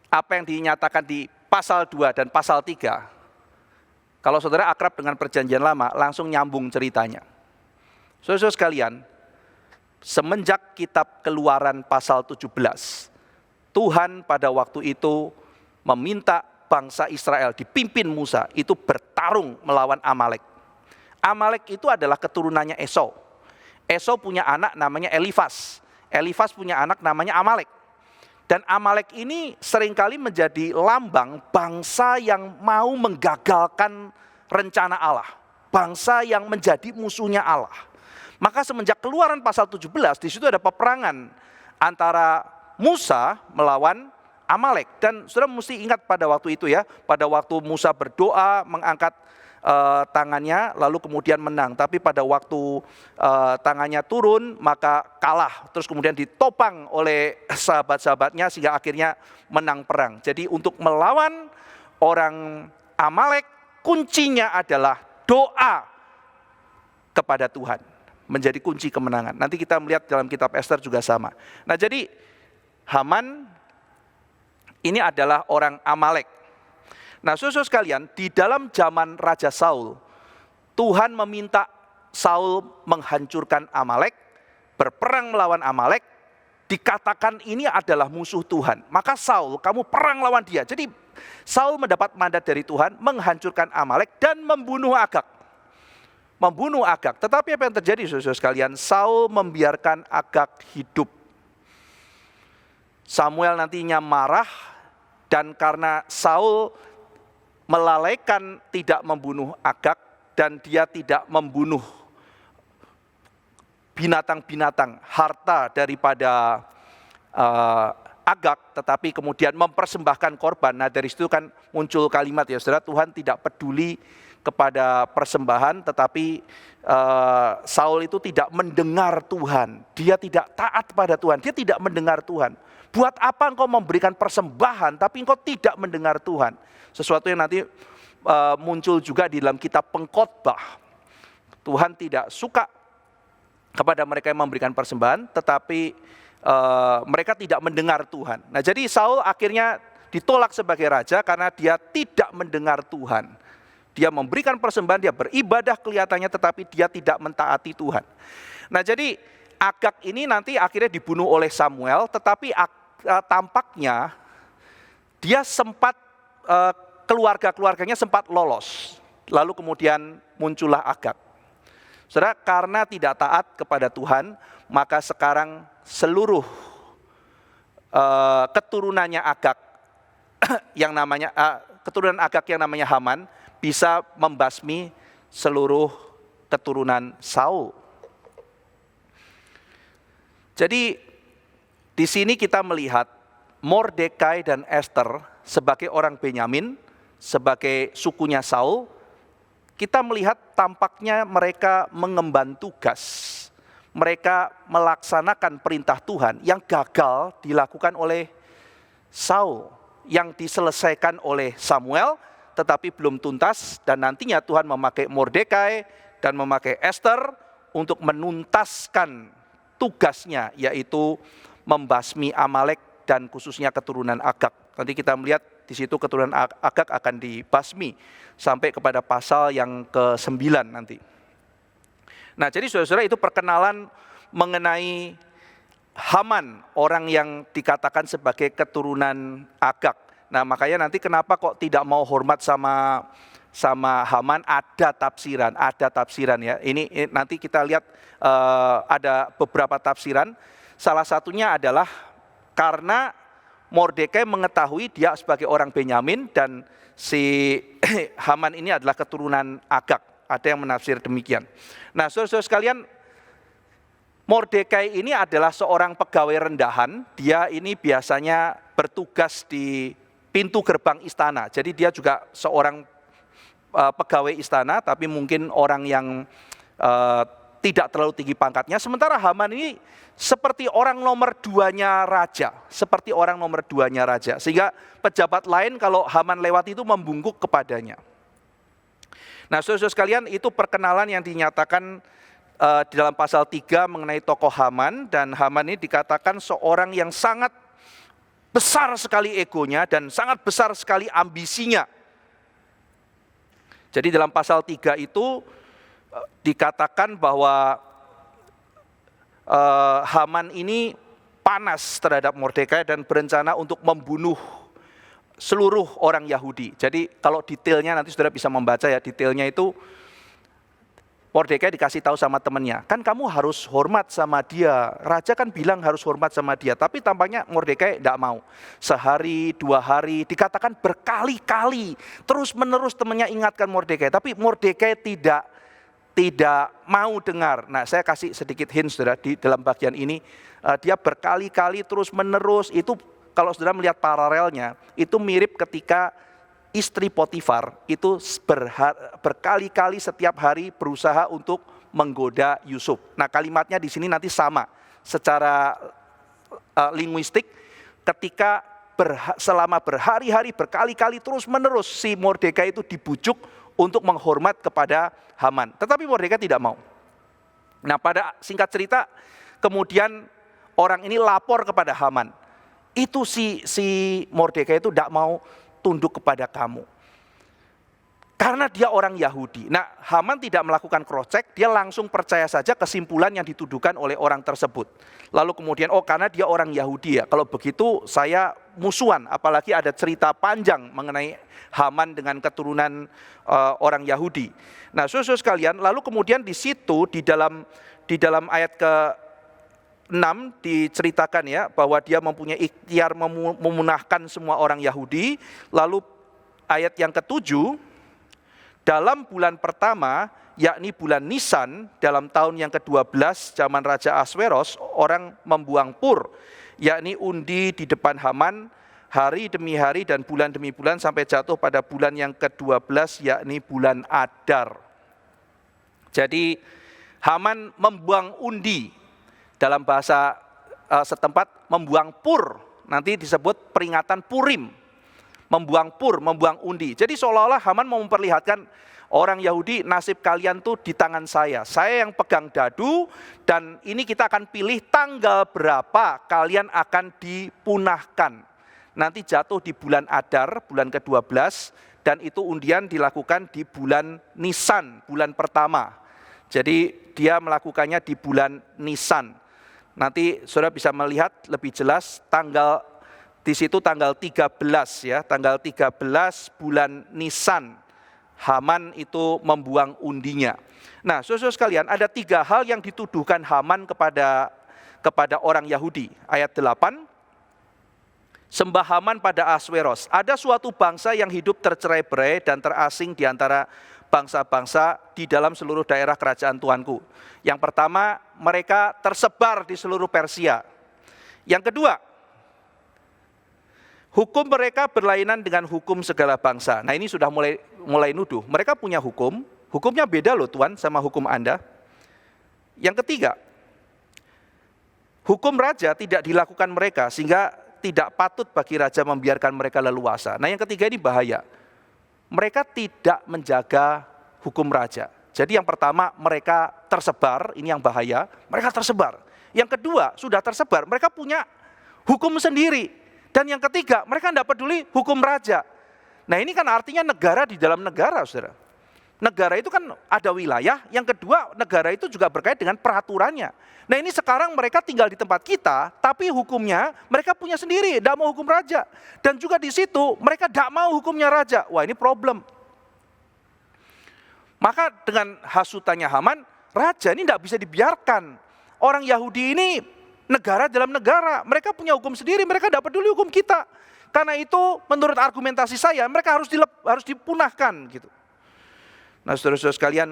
[SPEAKER 1] apa yang dinyatakan di pasal 2 dan pasal 3, kalau saudara akrab dengan perjanjian lama, langsung nyambung ceritanya. Saudara sekalian, semenjak kitab Keluaran pasal 17, Tuhan pada waktu itu meminta bangsa Israel dipimpin Musa itu bertarung melawan Amalek. Amalek itu adalah keturunannya Esau. Esau punya anak namanya Elifas. Elifas punya anak namanya Amalek. Dan Amalek ini seringkali menjadi lambang bangsa yang mau menggagalkan rencana Allah. Bangsa yang menjadi musuhnya Allah. Maka semenjak Keluaran pasal 17, di situ ada peperangan antara Musa melawan Amalek. Dan saudara mesti ingat pada waktu itu ya, pada waktu Musa berdoa mengangkat tangannya lalu kemudian menang. Tapi pada waktu tangannya turun maka kalah. Terus kemudian ditopang oleh sahabat-sahabatnya sehingga akhirnya menang perang. Jadi untuk melawan orang Amalek kuncinya adalah doa kepada Tuhan. Menjadi kunci kemenangan. Nanti kita melihat dalam kitab Ester juga sama. Nah, jadi Haman ini adalah orang Amalek. Nah, saudara sekalian, di dalam zaman Raja Saul, Tuhan meminta Saul menghancurkan Amalek, berperang melawan Amalek, dikatakan ini adalah musuh Tuhan. Maka Saul, kamu perang lawan dia. Jadi Saul mendapat mandat dari Tuhan menghancurkan Amalek dan membunuh Agag. Membunuh Agag. Tetapi apa yang terjadi saudara sekalian? Saul membiarkan Agag hidup. Samuel nantinya marah dan karena Saul melalaikan tidak membunuh Agag dan dia tidak membunuh binatang-binatang harta daripada Agag, tetapi kemudian mempersembahkan korban. Nah, dari situ kan muncul kalimat ya saudara, Tuhan tidak peduli kepada persembahan, tetapi Saul itu tidak mendengar Tuhan. Dia tidak taat pada Tuhan, dia tidak mendengar Tuhan. Buat apa engkau memberikan persembahan tapi engkau tidak mendengar Tuhan? Sesuatu yang nanti muncul juga di dalam kitab Pengkhotbah. Tuhan tidak suka kepada mereka yang memberikan persembahan, tetapi mereka tidak mendengar Tuhan. Nah, jadi Saul akhirnya ditolak sebagai raja karena dia tidak mendengar Tuhan. Dia memberikan persembahan, dia beribadah kelihatannya, tetapi dia tidak mentaati Tuhan. Nah, jadi Agag ini nanti akhirnya dibunuh oleh Samuel, tetapi tampaknya dia sempat, keluarga-keluarganya sempat lolos. Lalu kemudian muncullah Agag. Saudara, karena tidak taat kepada Tuhan, maka sekarang seluruh keturunannya Agag yang namanya keturunan Agag yang namanya Haman bisa membasmi seluruh keturunan Saul. Jadi di sini kita melihat Mordekai dan Ester sebagai orang Benyamin, sebagai sukunya Saul. Kita melihat tampaknya mereka mengemban tugas. Mereka melaksanakan perintah Tuhan yang gagal dilakukan oleh Saul, yang diselesaikan oleh Samuel, tetapi belum tuntas. Dan nantinya Tuhan memakai Mordekai dan memakai Ester untuk menuntaskan tugasnya, yaitu membasmi Amalek dan khususnya keturunan Agag. Nanti kita melihat di situ keturunan Agag akan dibasmi sampai kepada pasal yang ke-9 nanti. Nah, jadi saudara-saudara, itu perkenalan mengenai Haman, orang yang dikatakan sebagai keturunan Agag. Nah, makanya nanti kenapa kok tidak mau hormat sama sama Haman ada tafsiran ya. Ini nanti kita lihat ada beberapa tafsiran. Salah satunya adalah karena Mordekai mengetahui dia sebagai orang Benyamin dan si Haman ini adalah keturunan Agag. Ada yang menafsir demikian. Nah, saudara-saudara sekalian, Mordekai ini adalah seorang pegawai rendahan. Dia ini biasanya bertugas di pintu gerbang istana. Jadi dia juga seorang pegawai istana, tapi mungkin orang yang tidak terlalu tinggi pangkatnya. Sementara Haman ini seperti orang nomor 2-nya raja. Sehingga pejabat lain kalau Haman lewat itu membungkuk kepadanya. Nah, saudara-saudara sekalian, itu perkenalan yang dinyatakan di dalam pasal 3 mengenai tokoh Haman. Dan Haman ini dikatakan seorang yang sangat besar sekali egonya dan sangat besar sekali ambisinya. Jadi dalam pasal 3 itu dikatakan bahwa Haman ini panas terhadap Mordekai dan berencana untuk membunuh seluruh orang Yahudi. Jadi kalau detailnya nanti saudara bisa membaca ya, detailnya itu Mordekai dikasih tahu sama temannya, kan kamu harus hormat sama dia. Raja kan bilang harus hormat sama dia, tapi tampaknya Mordekai tidak mau. Sehari, 2 hari, dikatakan berkali-kali, terus menerus temannya ingatkan Mordekai, tapi Mordekai tidak mau dengar. Nah, saya kasih sedikit hint saudara di dalam bagian ini, dia berkali-kali terus menerus. Itu kalau saudara melihat paralelnya, itu mirip ketika istri Potifar itu berkali-kali setiap hari berusaha untuk menggoda Yusuf. Nah, kalimatnya di sini nanti sama secara linguistik, ketika selama berhari-hari berkali-kali terus menerus si Mordekai itu dibujuk untuk menghormat kepada Haman. Tetapi Mordekai tidak mau. Nah, pada singkat cerita, kemudian orang ini lapor kepada Haman. Itu si Mordekai itu tidak mau tunduk kepada kamu. Karena dia orang Yahudi. Nah, Haman tidak melakukan cross check, dia langsung percaya saja kesimpulan yang dituduhkan oleh orang tersebut. Lalu kemudian, karena dia orang Yahudi ya, kalau begitu saya musuhan. Apalagi ada cerita panjang mengenai Haman dengan keturunan orang Yahudi. Nah, saudara sekalian, lalu kemudian di situ di dalam ayat ke-6 diceritakan ya bahwa dia mempunyai ikhtiar memunahkan semua orang Yahudi. Lalu ayat yang ke-7, dalam bulan pertama, yakni bulan Nisan, dalam tahun yang ke-12 zaman Raja Ahasweros, orang membuang pur, yakni undi di depan Haman, hari demi hari dan bulan demi bulan sampai jatuh pada bulan yang ke-12, yakni bulan Adar. Jadi Haman membuang undi, dalam bahasa setempat membuang pur, nanti disebut peringatan Purim. Membuang pur, membuang undi. Jadi seolah-olah Haman mau memperlihatkan orang Yahudi, nasib kalian tuh di tangan saya. Saya yang pegang dadu dan ini kita akan pilih tanggal berapa kalian akan dipunahkan. Nanti jatuh di bulan Adar, bulan ke-12, dan itu undian dilakukan di bulan Nisan, bulan pertama. Jadi dia melakukannya di bulan Nisan. Nanti saudara bisa melihat lebih jelas di situ tanggal 13 ya, tanggal 13 bulan Nisan, Haman itu membuang undinya. Nah, saudara sekalian, ada 3 hal yang dituduhkan Haman kepada orang Yahudi. Ayat 8, sembah Haman pada Ahasweros. Ada suatu bangsa yang hidup tercerai-berai dan terasing di antara bangsa-bangsa di dalam seluruh daerah kerajaan Tuanku. Yang pertama, mereka tersebar di seluruh Persia. Yang kedua, hukum mereka berlainan dengan hukum segala bangsa. Nah, ini sudah mulai nuduh. Mereka punya hukumnya beda loh Tuan sama hukum Anda. Yang ketiga, hukum raja tidak dilakukan mereka sehingga tidak patut bagi raja membiarkan mereka leluasa. Nah, yang ketiga ini bahaya. Mereka tidak menjaga hukum raja. Jadi yang pertama, mereka tersebar, ini yang bahaya, mereka tersebar. Yang kedua, sudah tersebar, mereka punya hukum sendiri. Dan yang ketiga, mereka tidak peduli hukum raja. Nah, ini kan artinya negara di dalam negara, saudara. Negara itu kan ada wilayah, yang kedua negara itu juga berkait dengan peraturannya. Nah, ini sekarang mereka tinggal di tempat kita, tapi hukumnya mereka punya sendiri, tidak mau hukum raja. Dan juga di situ mereka tidak mau hukumnya raja. Wah, ini problem. Maka dengan hasutannya Haman, raja ini tidak bisa dibiarkan. Orang Yahudi ini negara dalam negara, mereka punya hukum sendiri, mereka tidak peduli hukum kita. Karena itu menurut argumentasi saya, mereka harus dipunahkan gitu. Nah, saudara-saudara sekalian,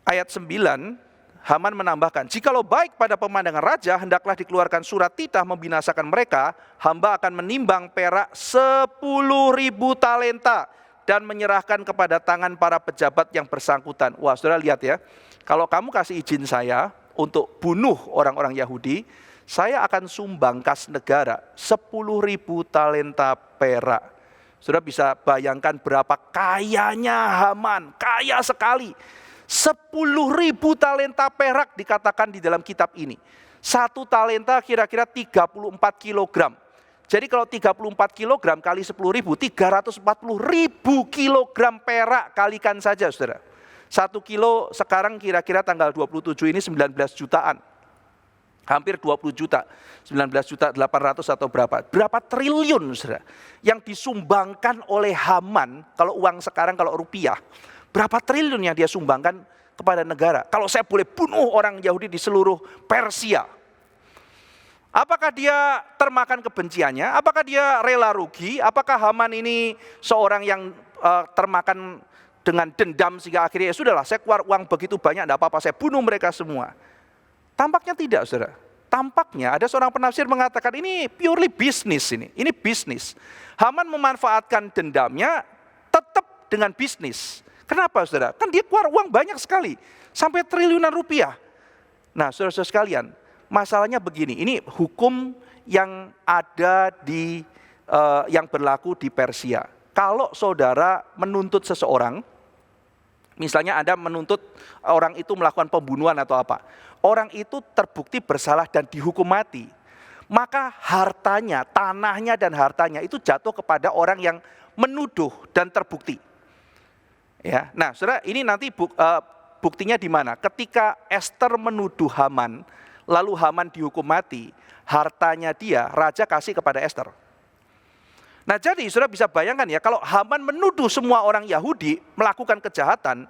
[SPEAKER 1] ayat 9, Haman menambahkan, jikalau baik pada pemandangan raja, hendaklah dikeluarkan surat titah membinasakan mereka, hamba akan menimbang perak 10.000 talenta dan menyerahkan kepada tangan para pejabat yang bersangkutan. Wah, saudara lihat ya, kalau kamu kasih izin saya untuk bunuh orang-orang Yahudi, saya akan sumbang kas negara 10.000 talenta perak. Saudara bisa bayangkan berapa kayanya Haman, kaya sekali. 10.000 talenta perak dikatakan di dalam kitab ini. Satu talenta kira-kira 34 kilogram. Jadi kalau 34 kilogram kali 10.000, 340.000 kilogram perak kalikan saja, saudara. 1 kilo sekarang kira-kira tanggal 27 ini 19 jutaan. Hampir 20 juta, 19 juta 800 atau berapa. Berapa triliun, saudara, yang disumbangkan oleh Haman, kalau uang sekarang, kalau rupiah. Berapa triliun yang dia sumbangkan kepada negara. Kalau saya boleh bunuh orang Yahudi di seluruh Persia. Apakah dia termakan kebenciannya? Apakah dia rela rugi? Apakah Haman ini seorang yang termakan dengan dendam sehingga akhirnya ya sudahlah, saya keluar uang begitu banyak, tidak apa-apa, saya bunuh mereka semua. Tampaknya tidak, saudara. Tampaknya ada seorang penafsir mengatakan ini purely bisnis ini. Ini bisnis. Haman memanfaatkan dendamnya tetap dengan bisnis. Kenapa, saudara? Kan dia keluar uang banyak sekali. Sampai triliunan rupiah. Nah, saudara-saudara sekalian, masalahnya begini. Ini hukum yang ada yang berlaku di Persia. Kalau saudara menuntut seseorang, misalnya Anda menuntut orang itu melakukan pembunuhan atau apa. Orang itu terbukti bersalah dan dihukum mati. Maka hartanya, tanahnya dan hartanya itu jatuh kepada orang yang menuduh dan terbukti. Ya, nah, saudara, ini nanti buktinya di mana? Ketika Esther menuduh Haman, lalu Haman dihukum mati, hartanya dia, raja kasih kepada Esther. Nah, jadi saudara bisa bayangkan ya, kalau Haman menuduh semua orang Yahudi melakukan kejahatan,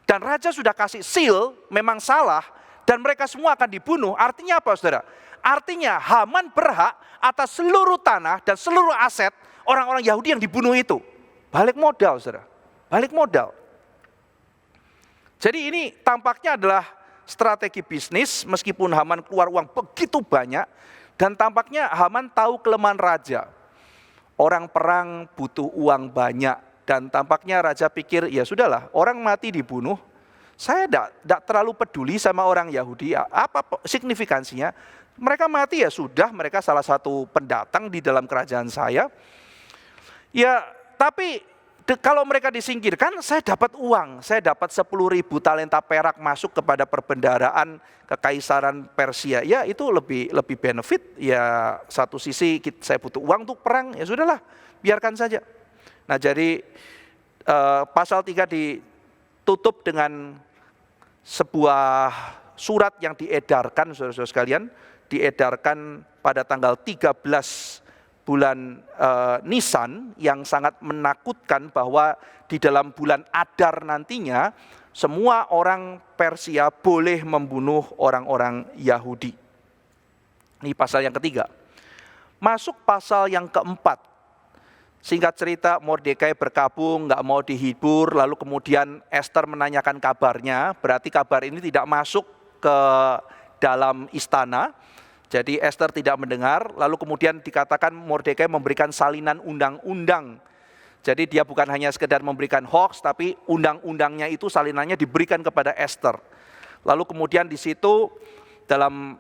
[SPEAKER 1] dan raja sudah kasih seal, memang salah, dan mereka semua akan dibunuh, artinya apa, saudara? Artinya Haman berhak atas seluruh tanah dan seluruh aset orang-orang Yahudi yang dibunuh itu. Balik modal, saudara. Balik modal. Jadi ini tampaknya adalah strategi bisnis, meskipun Haman keluar uang begitu banyak, dan tampaknya Haman tahu kelemahan raja. Orang perang butuh uang banyak, dan tampaknya raja pikir, ya sudahlah, orang mati dibunuh, saya tidak terlalu peduli sama orang Yahudi, apa signifikansinya, mereka mati ya sudah, mereka salah satu pendatang di dalam kerajaan saya. Ya, tapi kalau mereka disingkirkan, saya dapat uang, saya dapat 10.000 talenta perak masuk kepada perbendaharaan kekaisaran Persia. Ya itu lebih benefit, ya satu sisi saya butuh uang untuk perang, ya sudahlah, biarkan saja. Nah, jadi pasal 3 ditutup dengan sebuah surat yang diedarkan, saudara-saudara sekalian, diedarkan pada tanggal 13 bulan Nisan, yang sangat menakutkan bahwa di dalam bulan Adar nantinya semua orang Persia boleh membunuh orang-orang Yahudi. Ini pasal yang ketiga. Masuk pasal yang keempat. Singkat cerita, Mordekai berkabung, nggak mau dihibur, lalu kemudian Esther menanyakan kabarnya, berarti kabar ini tidak masuk ke dalam istana. Jadi Esther tidak mendengar, lalu kemudian dikatakan Mordekai memberikan salinan undang-undang. Jadi dia bukan hanya sekedar memberikan hoax, tapi undang-undangnya itu salinannya diberikan kepada Esther. Lalu kemudian di situ dalam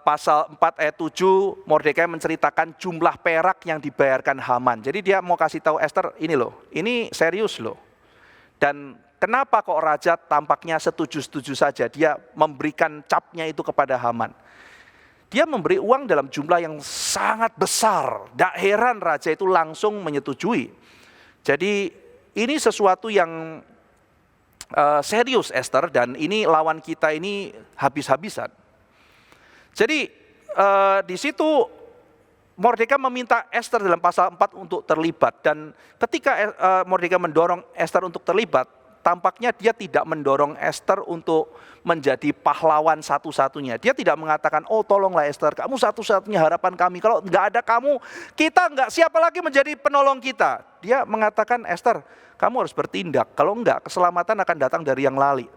[SPEAKER 1] pasal 4 ayat 7, Mordekai menceritakan jumlah perak yang dibayarkan Haman. Jadi dia mau kasih tahu Esther, ini loh, ini serius loh. Dan kenapa kok raja tampaknya setuju-setuju saja, dia memberikan capnya itu kepada Haman. Dia memberi uang dalam jumlah yang sangat besar. Tak heran raja itu langsung menyetujui. Jadi ini sesuatu yang serius, Esther, dan ini lawan kita ini habis-habisan. Jadi di situ Mordekai meminta Esther dalam pasal 4 untuk terlibat. Dan ketika Mordekai mendorong Esther untuk terlibat, tampaknya dia tidak mendorong Esther untuk menjadi pahlawan satu-satunya. Dia tidak mengatakan, oh tolonglah Esther, kamu satu-satunya harapan kami. Kalau nggak ada kamu, kita nggak siapa lagi menjadi penolong kita. Dia mengatakan, Esther, kamu harus bertindak. Kalau enggak, keselamatan akan datang dari yang lain.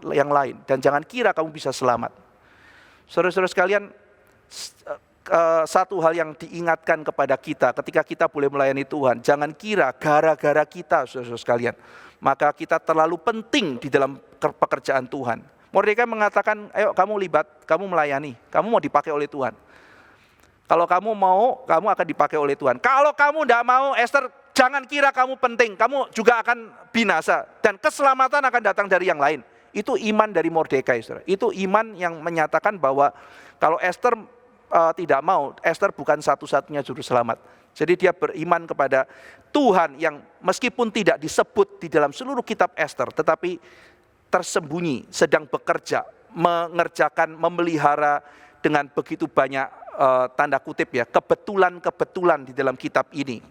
[SPEAKER 1] Dan jangan kira kamu bisa selamat. Saudara-saudara sekalian, satu hal yang diingatkan kepada kita ketika kita boleh melayani Tuhan, jangan kira gara-gara kita, saudara-saudara sekalian, maka kita terlalu penting di dalam pekerjaan Tuhan. Mordekai mengatakan, ayo kamu libat, kamu melayani, kamu mau dipakai oleh Tuhan. Kalau kamu mau, kamu akan dipakai oleh Tuhan. Kalau kamu tidak mau, Esther, jangan kira kamu penting, kamu juga akan binasa. Dan keselamatan akan datang dari yang lain. Itu iman dari Mordekai, saudara. Itu iman yang menyatakan bahwa kalau Esther tidak mau, Esther bukan satu-satunya juru selamat. Jadi dia beriman kepada Tuhan yang meskipun tidak disebut di dalam seluruh kitab Esther, tetapi tersembunyi, sedang bekerja, mengerjakan, memelihara dengan begitu banyak tanda kutip ya, kebetulan-kebetulan di dalam kitab ini.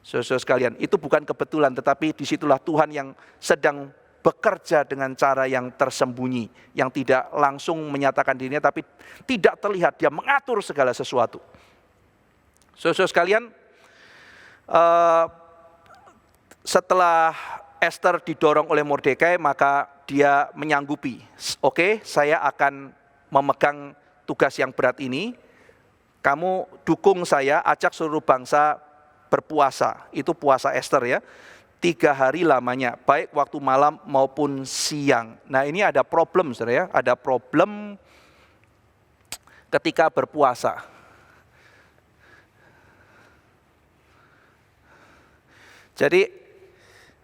[SPEAKER 1] Saudara sekalian, itu bukan kebetulan, tetapi disitulah Tuhan yang sedang bekerja dengan cara yang tersembunyi, yang tidak langsung menyatakan dirinya, tapi tidak terlihat, dia mengatur segala sesuatu. Saudara sekalian, setelah Esther didorong oleh Mordekai, maka dia menyanggupi, oke, saya akan memegang tugas yang berat ini, kamu dukung saya, ajak seluruh bangsa berpuasa, itu puasa Esther ya, 3 hari lamanya, baik waktu malam maupun siang. Nah ini ada problem saudara ya, ada problem ketika berpuasa. Jadi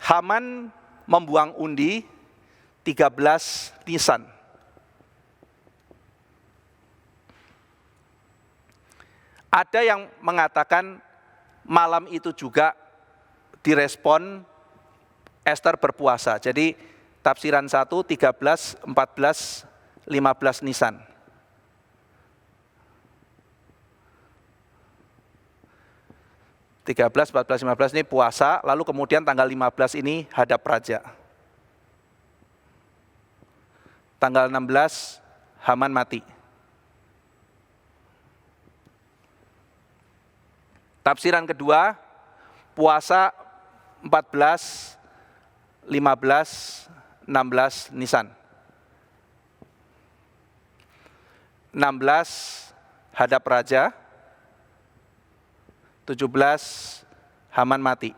[SPEAKER 1] Haman membuang undi 13 Nisan. Ada yang mengatakan malam itu juga direspon Esther berpuasa. Jadi tafsiran 1, 13, 14, 15 Nisan. (13, 14, 15 ini puasa, lalu kemudian tanggal 15 ini hadap raja. Tanggal 16 Haman mati. Tafsiran kedua, puasa 14, 15, 16 Nisan. 16 hadap raja, 17 Haman mati.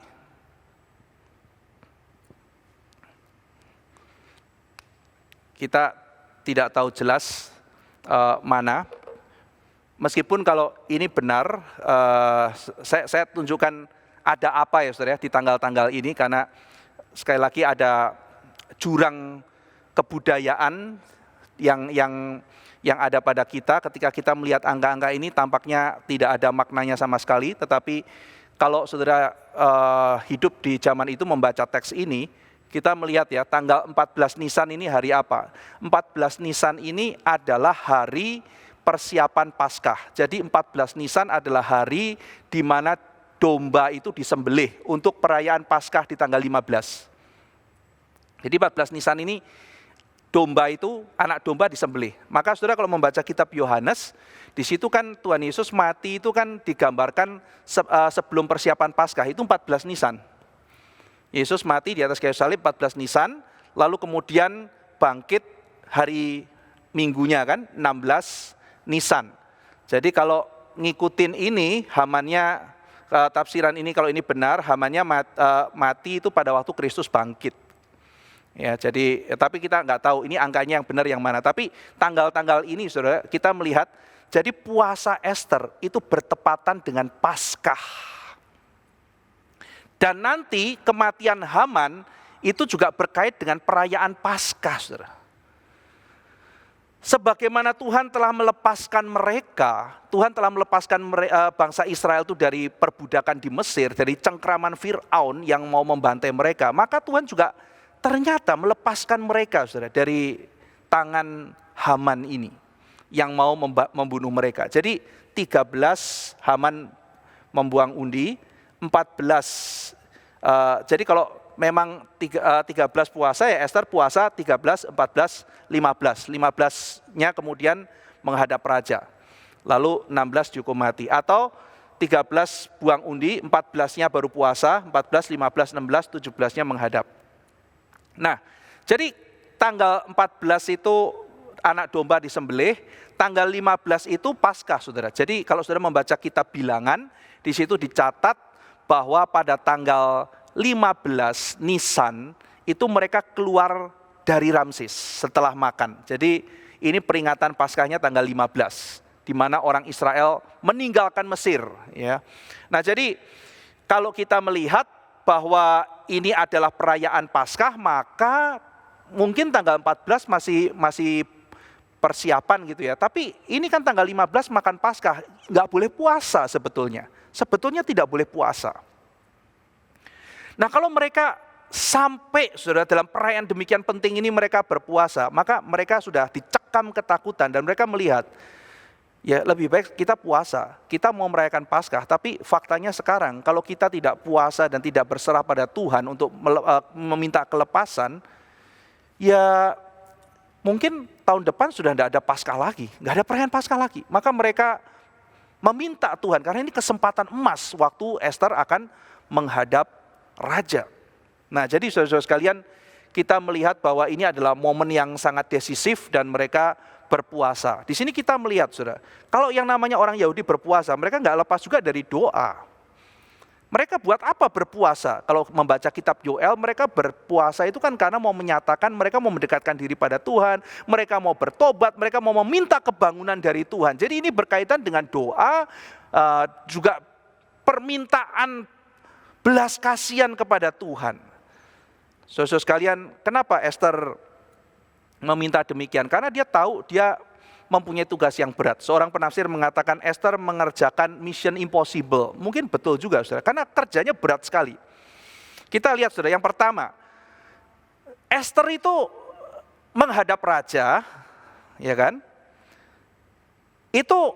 [SPEAKER 1] Kita tidak tahu jelas mana. Meskipun kalau ini benar, saya tunjukkan ada apa ya saudara di tanggal-tanggal ini, karena sekali lagi ada jurang kebudayaan yang ada pada kita. Ketika kita melihat angka-angka ini tampaknya tidak ada maknanya sama sekali, tetapi kalau saudara hidup di zaman itu membaca teks ini, kita melihat ya tanggal 14 Nisan ini hari apa? 14 Nisan ini adalah hari persiapan Paskah. Jadi 14 Nisan adalah hari di mana domba itu disembelih untuk perayaan Paskah di tanggal 15. Jadi 14 Nisan ini domba itu, anak domba disembelih. Maka saudara kalau membaca kitab Yohanes, di situ kan Tuhan Yesus mati itu kan digambarkan sebelum persiapan Paskah, itu 14 Nisan. Yesus mati di atas kayu salib 14 Nisan, lalu kemudian bangkit hari Minggunya kan 16 Nisan. Jadi kalau ngikutin ini, Hamannya, tafsiran ini kalau ini benar, Hamannya mati itu pada waktu Kristus bangkit. Ya, jadi tapi kita nggak tahu ini angkanya yang benar yang mana. Tapi tanggal-tanggal ini saudara, kita melihat jadi puasa Esther itu bertepatan dengan Paskah. Dan nanti kematian Haman itu juga berkait dengan perayaan Paskah, saudara. Sebagaimana Tuhan telah melepaskan mereka, Tuhan telah melepaskan bangsa Israel itu dari perbudakan di Mesir, dari cengkraman Fir'aun yang mau membantai mereka, maka Tuhan juga ternyata melepaskan mereka saudara, dari tangan Haman ini yang mau membunuh mereka. Jadi 13 Haman membuang undi, 14 jadi kalau memang 13 puasa ya Ester puasa 13, 14, 15. 15-nya kemudian menghadap raja. Lalu 16 dihukum mati. Atau 13 buang undi, 14-nya baru puasa, 14, 15, 16, 17-nya menghadap. Nah, jadi tanggal 14 itu anak domba disembelih, tanggal 15 itu Paskah, saudara. Jadi kalau saudara membaca kitab Bilangan, di situ dicatat bahwa pada tanggal 15 Nisan itu mereka keluar dari Ramses setelah makan. Jadi ini peringatan Paskahnya tanggal 15, di mana orang Israel meninggalkan Mesir. Ya. Nah jadi kalau kita melihat bahwa ini adalah perayaan Paskah, maka mungkin tanggal 14 masih persiapan gitu ya. Tapi ini kan tanggal 15 makan Paskah, nggak boleh puasa sebetulnya. Sebetulnya tidak boleh puasa. Nah kalau mereka sampai sudah dalam perayaan demikian penting ini mereka berpuasa, maka mereka sudah dicekam ketakutan dan mereka melihat, ya lebih baik kita puasa, kita mau merayakan Paskah, tapi faktanya sekarang kalau kita tidak puasa dan tidak berserah pada Tuhan untuk meminta kelepasan, ya mungkin tahun depan sudah tidak ada Paskah lagi, nggak ada perayaan Paskah lagi. Maka mereka meminta Tuhan, karena ini kesempatan emas waktu Ester akan menghadap raja. Nah jadi saudara-saudara sekalian, kita melihat bahwa ini adalah momen yang sangat decisif dan mereka berpuasa. Di sini kita melihat saudara, kalau yang namanya orang Yahudi berpuasa, mereka nggak lepas juga dari doa. Mereka buat apa berpuasa? Kalau membaca kitab Yoel, mereka berpuasa itu kan karena mau menyatakan mereka mau mendekatkan diri pada Tuhan, mereka mau bertobat, mereka mau meminta kebangunan dari Tuhan. Jadi ini berkaitan dengan doa, juga permintaan belas kasihan kepada Tuhan. Saudara sekalian, kenapa Ester meminta demikian? Karena dia tahu dia mempunyai tugas yang berat. Seorang penafsir mengatakan Ester mengerjakan mission impossible. Mungkin betul juga saudara, karena kerjanya berat sekali. Kita lihat saudara, yang pertama, Ester itu menghadap raja, ya kan? Itu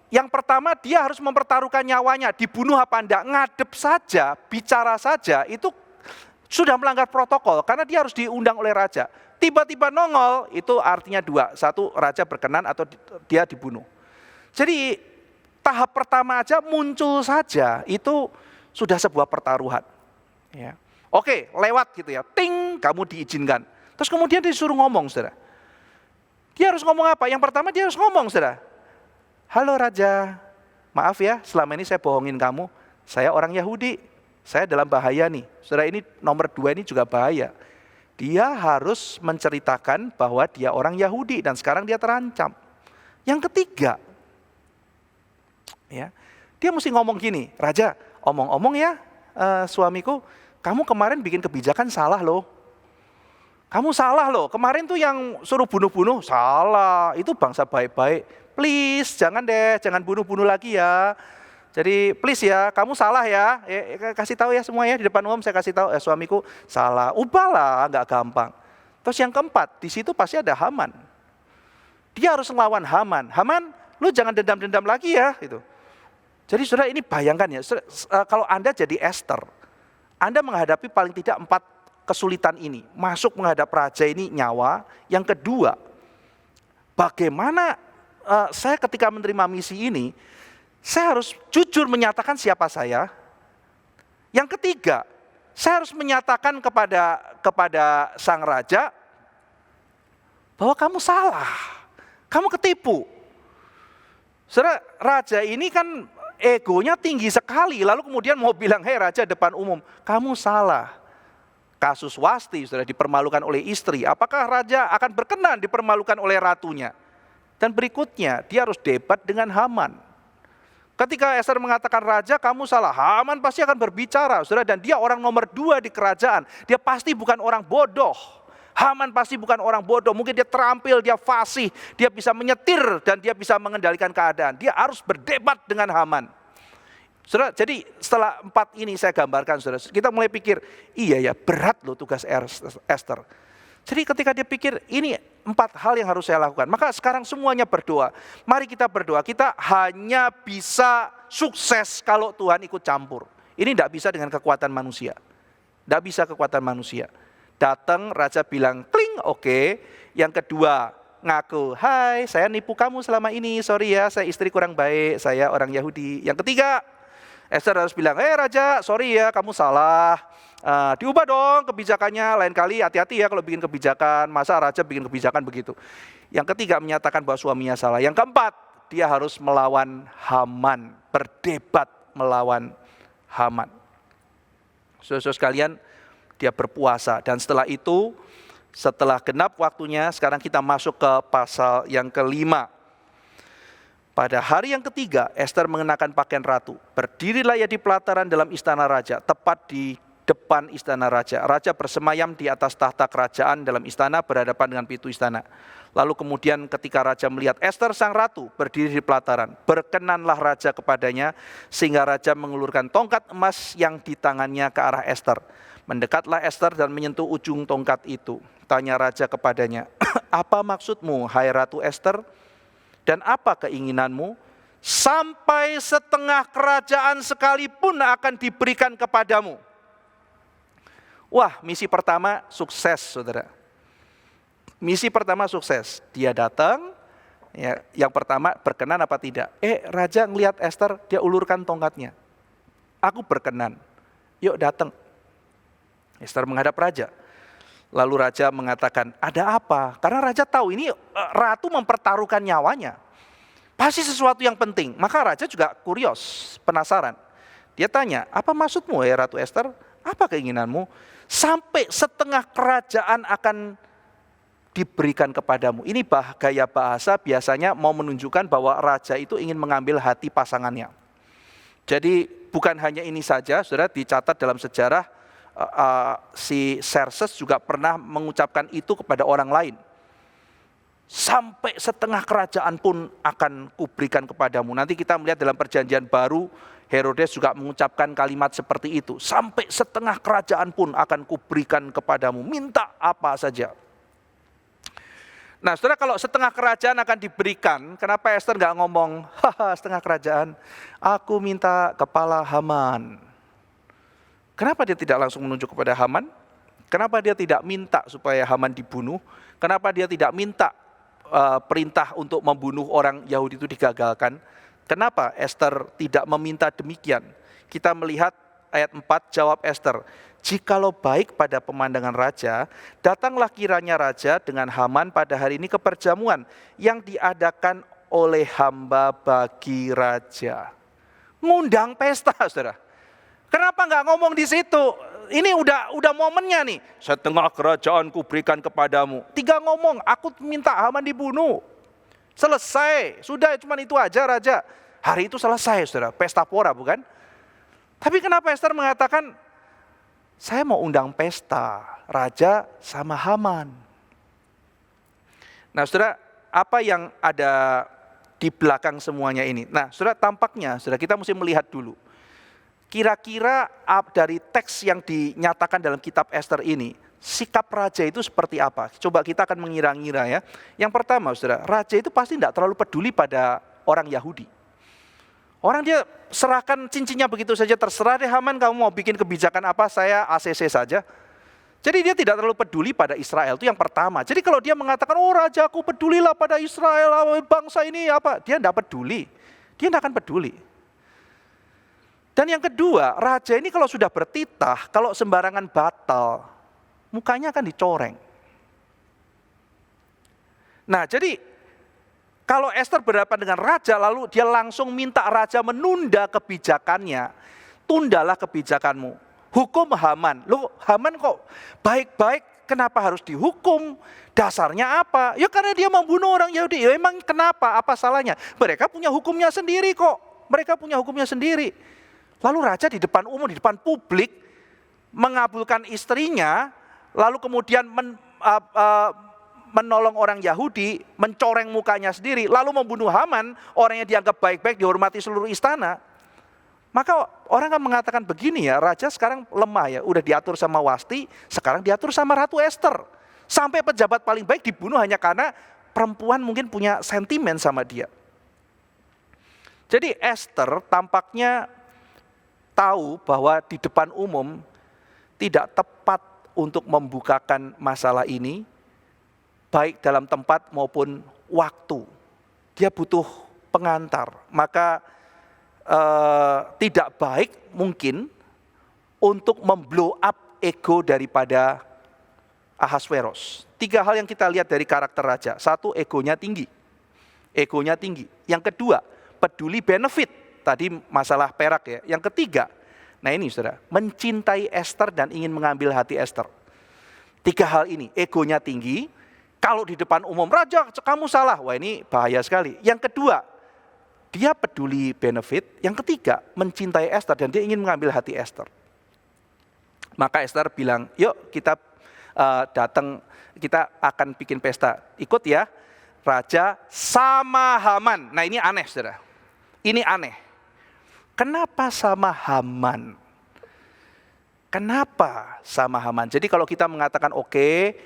[SPEAKER 1] yang pertama dia harus mempertaruhkan nyawanya, dibunuh apa enggak, ngadep saja, bicara saja, itu sudah melanggar protokol, karena dia harus diundang oleh raja. Tiba-tiba nongol, itu artinya dua. Satu, raja berkenan atau dia dibunuh. Jadi tahap pertama aja muncul saja, itu sudah sebuah pertaruhan. Ya. Oke, lewat gitu ya, ting, kamu diizinkan. Terus kemudian disuruh ngomong, saudara. Dia harus ngomong apa? Yang pertama dia harus ngomong, saudara. Halo raja, maaf ya selama ini saya bohongin kamu, saya orang Yahudi, saya dalam bahaya nih. Saudara, ini nomor 2 ini juga bahaya. Dia harus menceritakan bahwa dia orang Yahudi dan sekarang dia terancam. Yang ketiga, ya, dia mesti ngomong gini, raja, omong-omong ya suamiku, kamu kemarin bikin kebijakan salah loh. Kamu salah loh, kemarin tuh yang suruh bunuh-bunuh, salah, itu bangsa baik-baik. Please, jangan deh, jangan bunuh-bunuh lagi ya. Jadi please ya, kamu salah ya. Kasih tahu ya semua ya, di depan umum saya kasih tahu, suamiku salah. Ubahlah, nggak gampang. Terus yang keempat, di situ pasti ada Haman. Dia harus melawan Haman. Haman, lu jangan dendam-dendam lagi ya. Gitu. Jadi saudara, ini bayangkan ya, kalau Anda jadi Ester, Anda menghadapi paling tidak 4 kesulitan ini. Masuk menghadap raja ini nyawa. Yang kedua, bagaimana saya ketika menerima misi ini, saya harus jujur menyatakan siapa saya. Yang ketiga, saya harus menyatakan kepada sang raja bahwa kamu salah, kamu ketipu. Saudara, raja ini kan egonya tinggi sekali, lalu kemudian mau bilang, hei raja depan umum, kamu salah. Kasus Wasti, saudara, dipermalukan oleh istri. Apakah raja akan berkenan dipermalukan oleh ratunya? Dan berikutnya, dia harus debat dengan Haman. Ketika Ester mengatakan raja kamu salah, Haman pasti akan berbicara, saudara, dan dia orang nomor 2 di kerajaan. Dia pasti bukan orang bodoh. Haman pasti bukan orang bodoh, mungkin dia terampil, dia fasih, dia bisa menyetir dan dia bisa mengendalikan keadaan. Dia harus berdebat dengan Haman. Saudara, jadi setelah 4 ini saya gambarkan, saudara, kita mulai pikir, iya ya berat loh tugas Ester. Jadi ketika dia pikir ini 4 hal yang harus saya lakukan, maka sekarang semuanya berdoa. Mari kita berdoa, kita hanya bisa sukses kalau Tuhan ikut campur. Ini tidak bisa dengan kekuatan manusia. Tidak bisa kekuatan manusia. Datang, raja bilang, kling, oke. Yang kedua, ngaku, hai, saya nipu kamu selama ini, sorry ya, saya istri kurang baik, saya orang Yahudi. Yang ketiga, Esther harus bilang, raja, sorry ya, kamu salah. Diubah dong kebijakannya, lain kali hati-hati ya kalau bikin kebijakan, masa raja bikin kebijakan begitu. Yang ketiga, menyatakan bahwa suaminya salah. Yang keempat, dia harus melawan Haman, berdebat melawan Haman. Saudara-saudara sekalian, dia berpuasa, dan setelah itu, setelah genap waktunya, sekarang kita masuk ke pasal yang kelima. Pada hari yang ketiga, Esther mengenakan pakaian ratu. Berdirilah ia di pelataran dalam istana raja, tepat di depan istana raja. Raja bersemayam di atas tahta kerajaan dalam istana, berhadapan dengan pintu istana. Lalu kemudian ketika raja melihat Esther sang ratu berdiri di pelataran, berkenanlah raja kepadanya, sehingga raja mengulurkan tongkat emas yang di tangannya ke arah Esther. Mendekatlah Esther dan menyentuh ujung tongkat itu. Tanya raja kepadanya, apa maksudmu, hai Ratu Esther? Dan apa keinginanmu? Sampai setengah kerajaan sekalipun akan diberikan kepadamu. Wah, misi pertama sukses, saudara. Misi pertama sukses. Dia datang, ya, yang pertama berkenan apa tidak? Raja ngelihat Esther, dia ulurkan tongkatnya. Aku berkenan, yuk datang. Esther menghadap raja. Lalu raja mengatakan, ada apa? Karena raja tahu ini ratu mempertaruhkan nyawanya. Pasti sesuatu yang penting. Maka raja juga kurios, penasaran. Dia tanya, apa maksudmu ya Ratu Esther? Apa keinginanmu? Sampai setengah kerajaan akan diberikan kepadamu. Ini gaya bahasa biasanya mau menunjukkan bahwa raja itu ingin mengambil hati pasangannya. Jadi bukan hanya ini saja, saudara, dicatat dalam sejarah, si Xerxes juga pernah mengucapkan itu kepada orang lain. Sampai setengah kerajaan pun akan kuberikan kepadamu. Nanti kita melihat dalam perjanjian baru, Herodes juga mengucapkan kalimat seperti itu. Sampai setengah kerajaan pun akan kuberikan kepadamu. Minta apa saja. Nah, saudara, kalau setengah kerajaan akan diberikan, kenapa Esther nggak ngomong, setengah kerajaan, aku minta kepala Haman. Kenapa dia tidak langsung menunjuk kepada Haman? Kenapa dia tidak minta supaya Haman dibunuh? Kenapa dia tidak minta perintah untuk membunuh orang Yahudi itu digagalkan? Kenapa Esther tidak meminta demikian? Kita melihat ayat 4, jawab Esther, jikalau baik pada pemandangan raja, datanglah kiranya raja dengan Haman pada hari ini ke perjamuan yang diadakan oleh hamba bagi raja. Ngundang pesta, saudara. Kenapa nggak ngomong di situ? Ini udah momennya nih. Setengah kerajaanku berikan kepadamu. 3 ngomong, aku minta Haman dibunuh. Selesai, sudah cuma itu aja raja. Hari itu selesai, saudara. Pesta pora, bukan? Tapi kenapa Esther mengatakan, saya mau undang pesta raja sama Haman. Nah, saudara, apa yang ada di belakang semuanya ini? Nah, saudara, tampaknya, saudara, kita mesti melihat dulu. Kira-kira dari teks yang dinyatakan dalam kitab Esther ini, sikap raja itu seperti apa? Coba kita akan mengira-ngira ya. Yang pertama, saudara, raja itu pasti tidak terlalu peduli pada orang Yahudi. Orang dia serahkan cincinnya begitu saja, terserah deh Haman, kamu mau bikin kebijakan apa, saya ACC saja. Jadi dia tidak terlalu peduli pada Israel, itu yang pertama. Jadi kalau dia mengatakan, oh rajaku pedulilah pada Israel, bangsa ini apa, dia tidak peduli. Dia tidak akan peduli. Dan yang kedua, raja ini kalau sudah bertitah, kalau sembarangan batal, mukanya akan dicoreng. Nah, jadi kalau Esther berhadapan dengan raja, lalu dia langsung minta raja menunda kebijakannya. Tundalah kebijakanmu. Hukum Haman. Loh, Haman kok baik-baik, kenapa harus dihukum? Dasarnya apa? Ya karena dia membunuh orang Yahudi. Ya emang kenapa? Apa salahnya? Mereka punya hukumnya sendiri kok. Mereka punya hukumnya sendiri. Lalu raja di depan umum, di depan publik, mengabulkan istrinya, lalu kemudian menolong orang Yahudi, mencoreng mukanya sendiri, lalu membunuh Haman, orang yang dianggap baik-baik, dihormati seluruh istana. Maka orang kan mengatakan begini ya, raja sekarang lemah ya, udah diatur sama Wasti, sekarang diatur sama Ratu Esther. Sampai pejabat paling baik dibunuh hanya karena perempuan mungkin punya sentimen sama dia. Jadi Esther tampaknya tahu bahwa di depan umum tidak tepat untuk membukakan masalah ini, baik dalam tempat maupun waktu. Dia butuh pengantar, maka tidak baik mungkin untuk memblow up ego daripada Ahasveros. 3 hal yang kita lihat dari karakter raja. 1, egonya tinggi. Egonya tinggi. Yang kedua, peduli benefit. Tadi masalah perak ya. Yang ketiga, nah ini saudara, mencintai Ester dan ingin mengambil hati Ester. 3 hal ini, egonya tinggi. Kalau di depan umum, raja kamu salah. Wah ini bahaya sekali. Yang kedua, dia peduli benefit. Yang ketiga, mencintai Ester dan dia ingin mengambil hati Ester. Maka Ester bilang, yuk kita datang, kita akan bikin pesta. Ikut ya, raja sama Haman. Nah ini aneh saudara. Ini aneh. Kenapa sama Haman? Kenapa sama Haman? Jadi kalau kita mengatakan oke,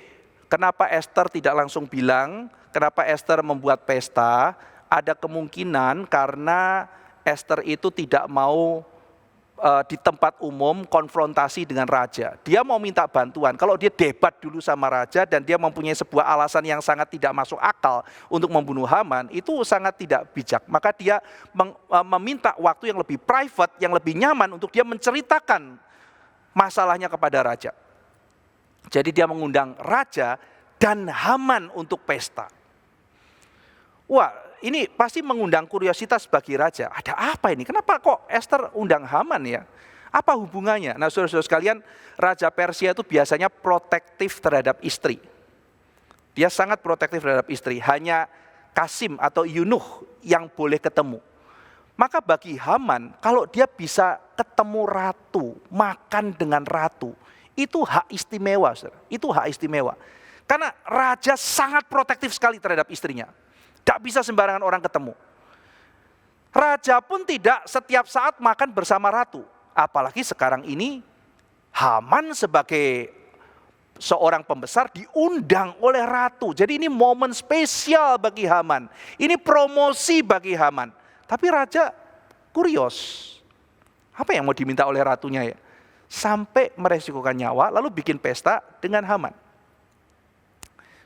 [SPEAKER 1] kenapa Ester tidak langsung bilang, kenapa Ester membuat pesta? Ada kemungkinan karena Ester itu tidak mau di tempat umum konfrontasi dengan raja. Dia mau minta bantuan. Kalau dia debat dulu sama raja dan dia mempunyai sebuah alasan yang sangat tidak masuk akal untuk membunuh Haman, itu sangat tidak bijak. Maka dia meminta waktu yang lebih private, yang lebih nyaman untuk dia menceritakan masalahnya kepada raja. Jadi dia mengundang raja dan Haman untuk pesta. Wah, ini pasti mengundang kuriositas bagi raja. Ada apa ini? Kenapa kok Ester undang Haman ya? Apa hubungannya? Nah saudara-saudara sekalian, Raja Persia itu biasanya protektif terhadap istri. Dia sangat protektif terhadap istri. Hanya Kasim atau Yunuh yang boleh ketemu. Maka bagi Haman, kalau dia bisa ketemu ratu, makan dengan ratu, itu hak istimewa. Saudara. Itu hak istimewa. Karena raja sangat protektif sekali terhadap istrinya. Tidak bisa sembarangan orang ketemu. Raja pun tidak setiap saat makan bersama ratu. Apalagi sekarang ini Haman sebagai seorang pembesar diundang oleh ratu. Jadi ini momen spesial bagi Haman. Ini promosi bagi Haman. Tapi raja kurios. Apa yang mau diminta oleh ratunya ya? Sampai meresikokan nyawa lalu bikin pesta dengan Haman.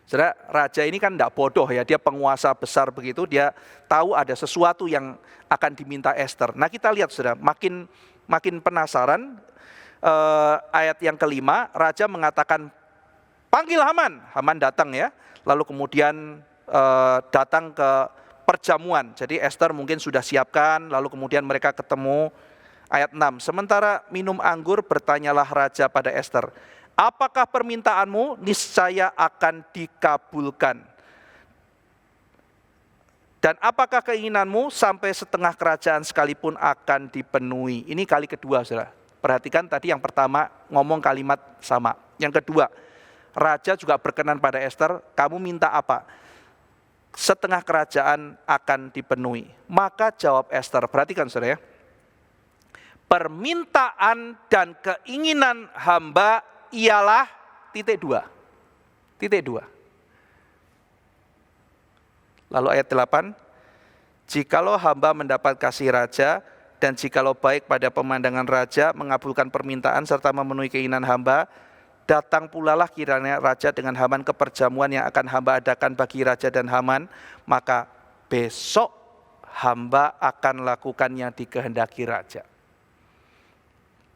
[SPEAKER 1] Saudara, raja ini kan tidak bodoh ya, dia penguasa besar begitu, dia tahu ada sesuatu yang akan diminta Ester. Nah kita lihat saudara, makin penasaran, ayat yang kelima, raja mengatakan, panggil Haman. Haman datang ya, lalu kemudian datang ke perjamuan. Jadi Ester mungkin sudah siapkan, lalu kemudian mereka ketemu. Ayat 6, sementara minum anggur bertanyalah raja pada Ester, apakah permintaanmu niscaya akan dikabulkan? Dan apakah keinginanmu sampai setengah kerajaan sekalipun akan dipenuhi? Ini kali kedua, saudara. Perhatikan tadi yang pertama ngomong kalimat sama. Yang kedua, raja juga berkenan pada Ester, kamu minta apa? Setengah kerajaan akan dipenuhi. Maka jawab Ester, perhatikan saudara ya. Permintaan dan keinginan hamba ialah titik dua. Lalu ayat 8, jikalau hamba mendapat kasih raja, dan jikalau baik pada pemandangan raja, mengabulkan permintaan serta memenuhi keinginan hamba, datang pula lah kiranya raja dengan Haman ke perjamuan yang akan hamba adakan bagi raja dan Haman, maka besok hamba akan lakukan yang dikehendaki raja.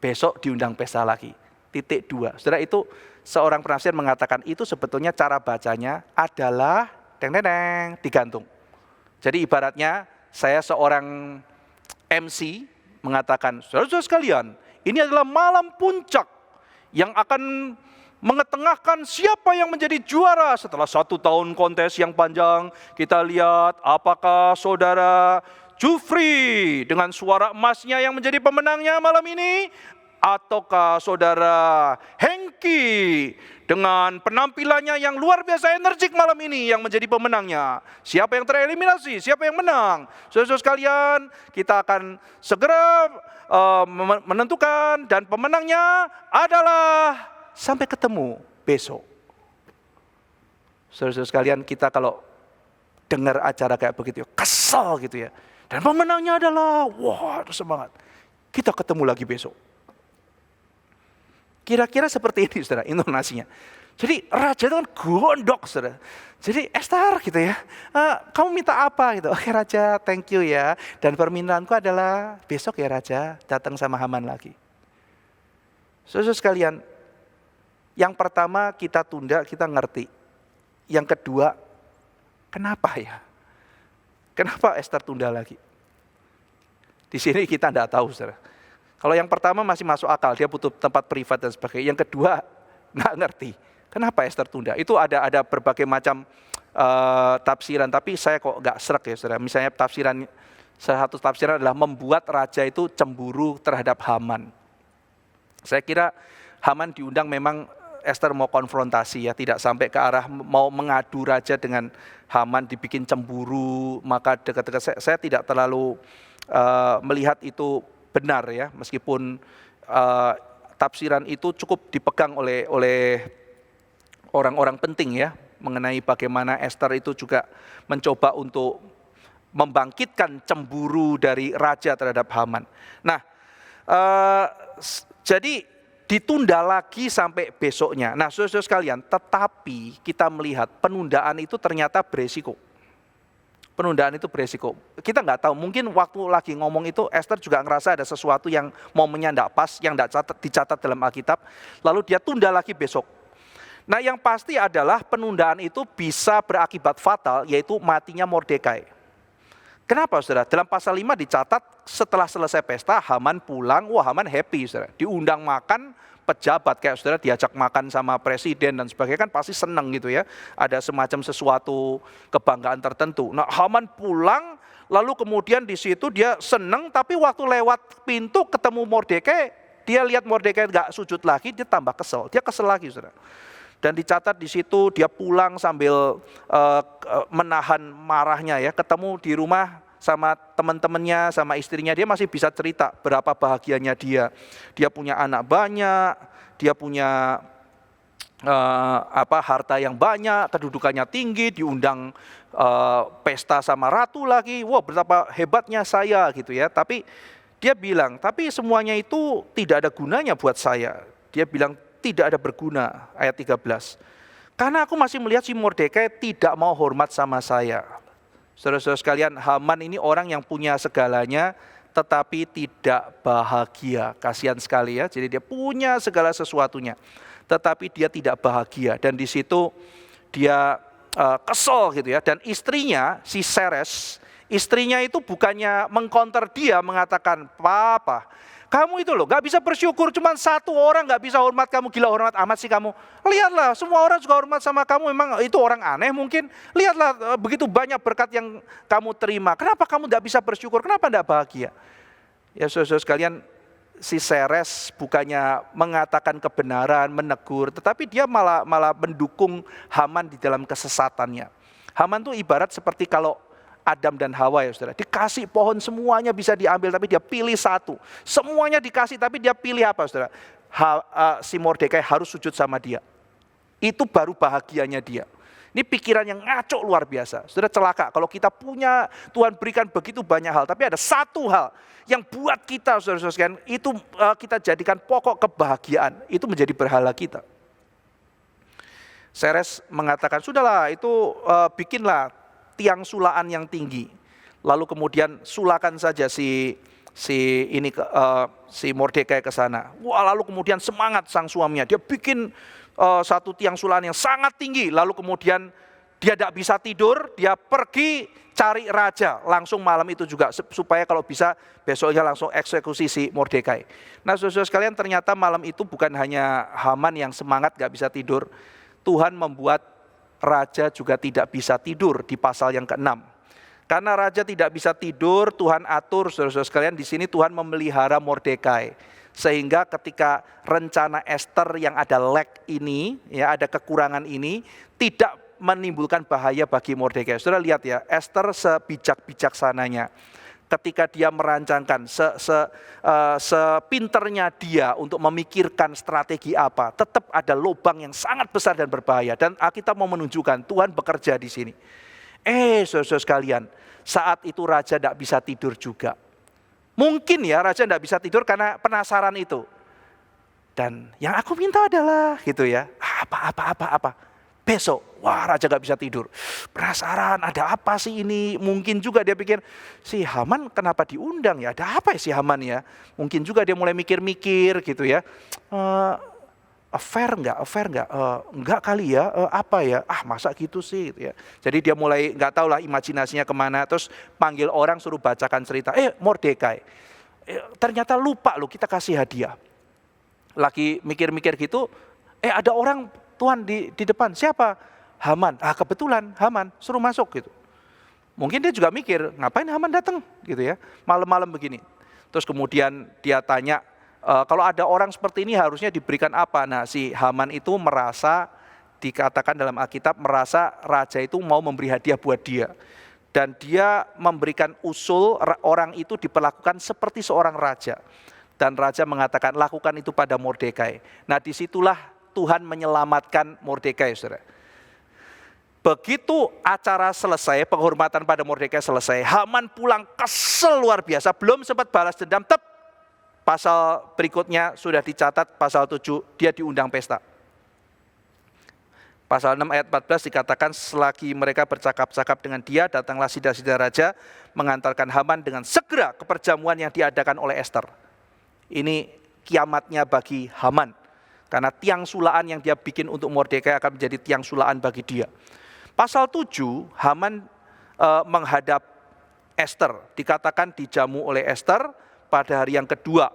[SPEAKER 1] Besok diundang pesta lagi. Titik 2. Saudara, itu seorang penafsir mengatakan itu sebetulnya cara bacanya adalah digantung. Jadi ibaratnya saya seorang MC mengatakan, saudara-saudara sekalian, ini adalah malam puncak yang akan mengetengahkan siapa yang menjadi juara setelah 1 tahun kontes yang panjang. Kita lihat apakah saudara Jufri dengan suara emasnya yang menjadi pemenangnya malam ini, ataukah saudara Hengki dengan penampilannya yang luar biasa energik malam ini yang menjadi pemenangnya. Siapa yang tereliminasi, siapa yang menang. Saudara-saudara sekalian, kita akan segera menentukan dan pemenangnya adalah sampai ketemu besok. Saudara-saudara sekalian, kita kalau dengar acara kayak begitu, kesel gitu ya. Dan pemenangnya adalah, wah semangat. Kita ketemu lagi besok. Kira-kira seperti ini saudara intonasinya. Jadi raja itu kan gondok saudara. Jadi Ester gitu ya, kamu minta apa gitu? Oke raja, thank you ya. Dan permintaanku adalah besok ya raja, datang sama Haman lagi. Saudara sekalian, yang pertama kita tunda, kita ngerti. Yang kedua, kenapa ya? Kenapa Ester tunda lagi? Di sini kita tidak tahu saudara. Kalau yang pertama masih masuk akal, dia butuh tempat privat dan sebagainya. Yang kedua, nggak ngerti. Kenapa Ester tunda? Itu ada berbagai macam tafsiran, tapi saya kok nggak srek ya saudara. Misalnya salah satu tafsiran adalah membuat raja itu cemburu terhadap Haman. Saya kira Haman diundang memang Ester mau konfrontasi ya, tidak sampai ke arah mau mengadu raja dengan Haman dibikin cemburu, maka dekat-dekat saya tidak terlalu melihat itu benar ya, meskipun tafsiran itu cukup dipegang oleh orang-orang penting ya, mengenai bagaimana Ester itu juga mencoba untuk membangkitkan cemburu dari raja terhadap Haman. Nah, jadi ditunda lagi sampai besoknya. Nah, saudara-saudara sekalian, tetapi kita melihat penundaan itu ternyata beresiko. Penundaan itu beresiko. Kita nggak tahu, mungkin waktu lagi ngomong itu Ester juga ngerasa ada sesuatu yang momennya nggak pas, yang nggak dicatat dalam Alkitab, lalu dia tunda lagi besok. Nah yang pasti adalah penundaan itu bisa berakibat fatal, yaitu matinya Mordekai. Kenapa saudara? Dalam pasal 5 dicatat setelah selesai pesta, Haman pulang, wah Haman happy saudara. Diundang makan, pejabat kayak saudara diajak makan sama presiden dan sebagainya kan pasti seneng gitu ya. Ada semacam sesuatu kebanggaan tertentu. Nah Haman pulang, lalu kemudian di situ dia seneng, tapi waktu lewat pintu ketemu Mordekai, dia lihat Mordekai nggak sujud lagi, dia tambah kesel. Dia kesel lagi saudara. Dan dicatat di situ dia pulang sambil menahan marahnya ya, ketemu di rumah sama teman-temannya, sama istrinya, dia masih bisa cerita berapa bahagianya dia. Dia punya anak banyak, dia punya harta yang banyak, kedudukannya tinggi, diundang pesta sama ratu lagi. Wah, betapa hebatnya saya gitu ya. Tapi dia bilang, tapi semuanya itu tidak ada gunanya buat saya. Dia bilang tidak ada berguna, ayat 13. Karena aku masih melihat si Mordekai tidak mau hormat sama saya. Saudara-saudara sekalian, Haman ini orang yang punya segalanya, tetapi tidak bahagia. Kasihan sekali ya, jadi dia punya segala sesuatunya, tetapi dia tidak bahagia. Dan di situ dia kesel gitu ya. Dan istrinya, si Seres, istrinya itu bukannya mengcounter dia, mengatakan, Papa, kamu itu loh gak bisa bersyukur, cuma satu orang gak bisa hormat kamu, gila hormat amat sih kamu. Lihatlah semua orang juga hormat sama kamu, memang itu orang aneh mungkin. Lihatlah begitu banyak berkat yang kamu terima, kenapa kamu gak bisa bersyukur, kenapa gak bahagia? Ya saudara-saudara sekalian, si Seres bukannya mengatakan kebenaran, menegur, tetapi dia malah mendukung Haman di dalam kesesatannya. Haman tuh ibarat seperti kalau Adam dan Hawa ya saudara, dikasih pohon semuanya bisa diambil tapi dia pilih satu. Semuanya dikasih tapi dia pilih apa saudara? Si Mordekai harus sujud sama dia. Itu baru bahagianya dia. Ini pikiran yang ngaco luar biasa. Saudara celaka kalau kita punya, Tuhan berikan begitu banyak hal, tapi ada satu hal yang buat kita saudara-saudara sekalian, itu kita jadikan pokok kebahagiaan, itu menjadi berhala kita. Seres mengatakan, sudahlah itu bikinlah tiang sulaan yang tinggi, lalu kemudian sulakan saja si Mordekai ke sana. Wah, lalu kemudian semangat sang suaminya, dia bikin satu tiang sulaan yang sangat tinggi, lalu kemudian dia tidak bisa tidur, dia pergi cari raja langsung malam itu juga, supaya kalau bisa besoknya langsung eksekusi si Mordekai. Nah saudara sekalian, ternyata malam itu bukan hanya Haman yang semangat gak bisa tidur, Tuhan membuat raja juga tidak bisa tidur di pasal yang ke-6. Karena raja tidak bisa tidur, Tuhan atur saudara-saudara sekalian, di sini Tuhan memelihara Mordekai. Sehingga ketika rencana Ester yang ada lag ini, ya ada kekurangan ini, tidak menimbulkan bahaya bagi Mordekai. Saudara lihat ya, Ester sebijak-bijaksananya. Ketika dia merancangkan, sepinternya dia untuk memikirkan strategi apa, tetap ada lubang yang sangat besar dan berbahaya. Dan Alkitab mau menunjukkan Tuhan bekerja di sini. Saudara-saudara sekalian, saat itu raja tidak bisa tidur juga. Mungkin ya raja tidak bisa tidur karena penasaran itu. Dan yang aku minta adalah gitu ya, apa. Besok, wah raja gak bisa tidur. Penasaran ada apa sih ini? Mungkin juga dia pikir, si Haman kenapa diundang ya? Ada apa ya si Haman ya? Mungkin juga dia mulai mikir-mikir gitu ya. Affair enggak? Enggak kali ya, apa ya? Masa gitu sih gitu ya. Jadi dia mulai enggak tahu lah imajinasinya kemana. Terus panggil orang suruh bacakan cerita. Mordekai, ternyata lupa loh kita kasih hadiah. Lagi mikir-mikir gitu, ada orang Tuhan di depan, siapa? Haman. Kebetulan Haman, suruh masuk gitu. Mungkin dia juga mikir, ngapain Haman datang gitu ya, malam-malam begini. Terus kemudian dia tanya, kalau ada orang seperti ini harusnya diberikan apa? Nah, si Haman itu merasa, dikatakan dalam Alkitab, merasa raja itu mau memberi hadiah buat dia. Dan dia memberikan usul orang itu diperlakukan seperti seorang raja. Dan raja mengatakan, lakukan itu pada Mordekai. Nah, disitulah Tuhan menyelamatkan Mordekai, saudara. Begitu acara selesai, penghormatan pada Mordekai selesai, Haman pulang kesel luar biasa, belum sempat balas dendam, pasal berikutnya sudah dicatat, pasal 7, dia diundang pesta. Pasal 6 ayat 14 dikatakan, selagi mereka bercakap-cakap dengan dia, datanglah sida-sida raja, mengantarkan Haman dengan segera ke perjamuan yang diadakan oleh Ester. Ini kiamatnya bagi Haman. Karena tiang sulaan yang dia bikin untuk Mordekai akan menjadi tiang sulaan bagi dia. Pasal 7, Haman menghadap Ester. Dikatakan dijamu oleh Ester pada hari yang kedua.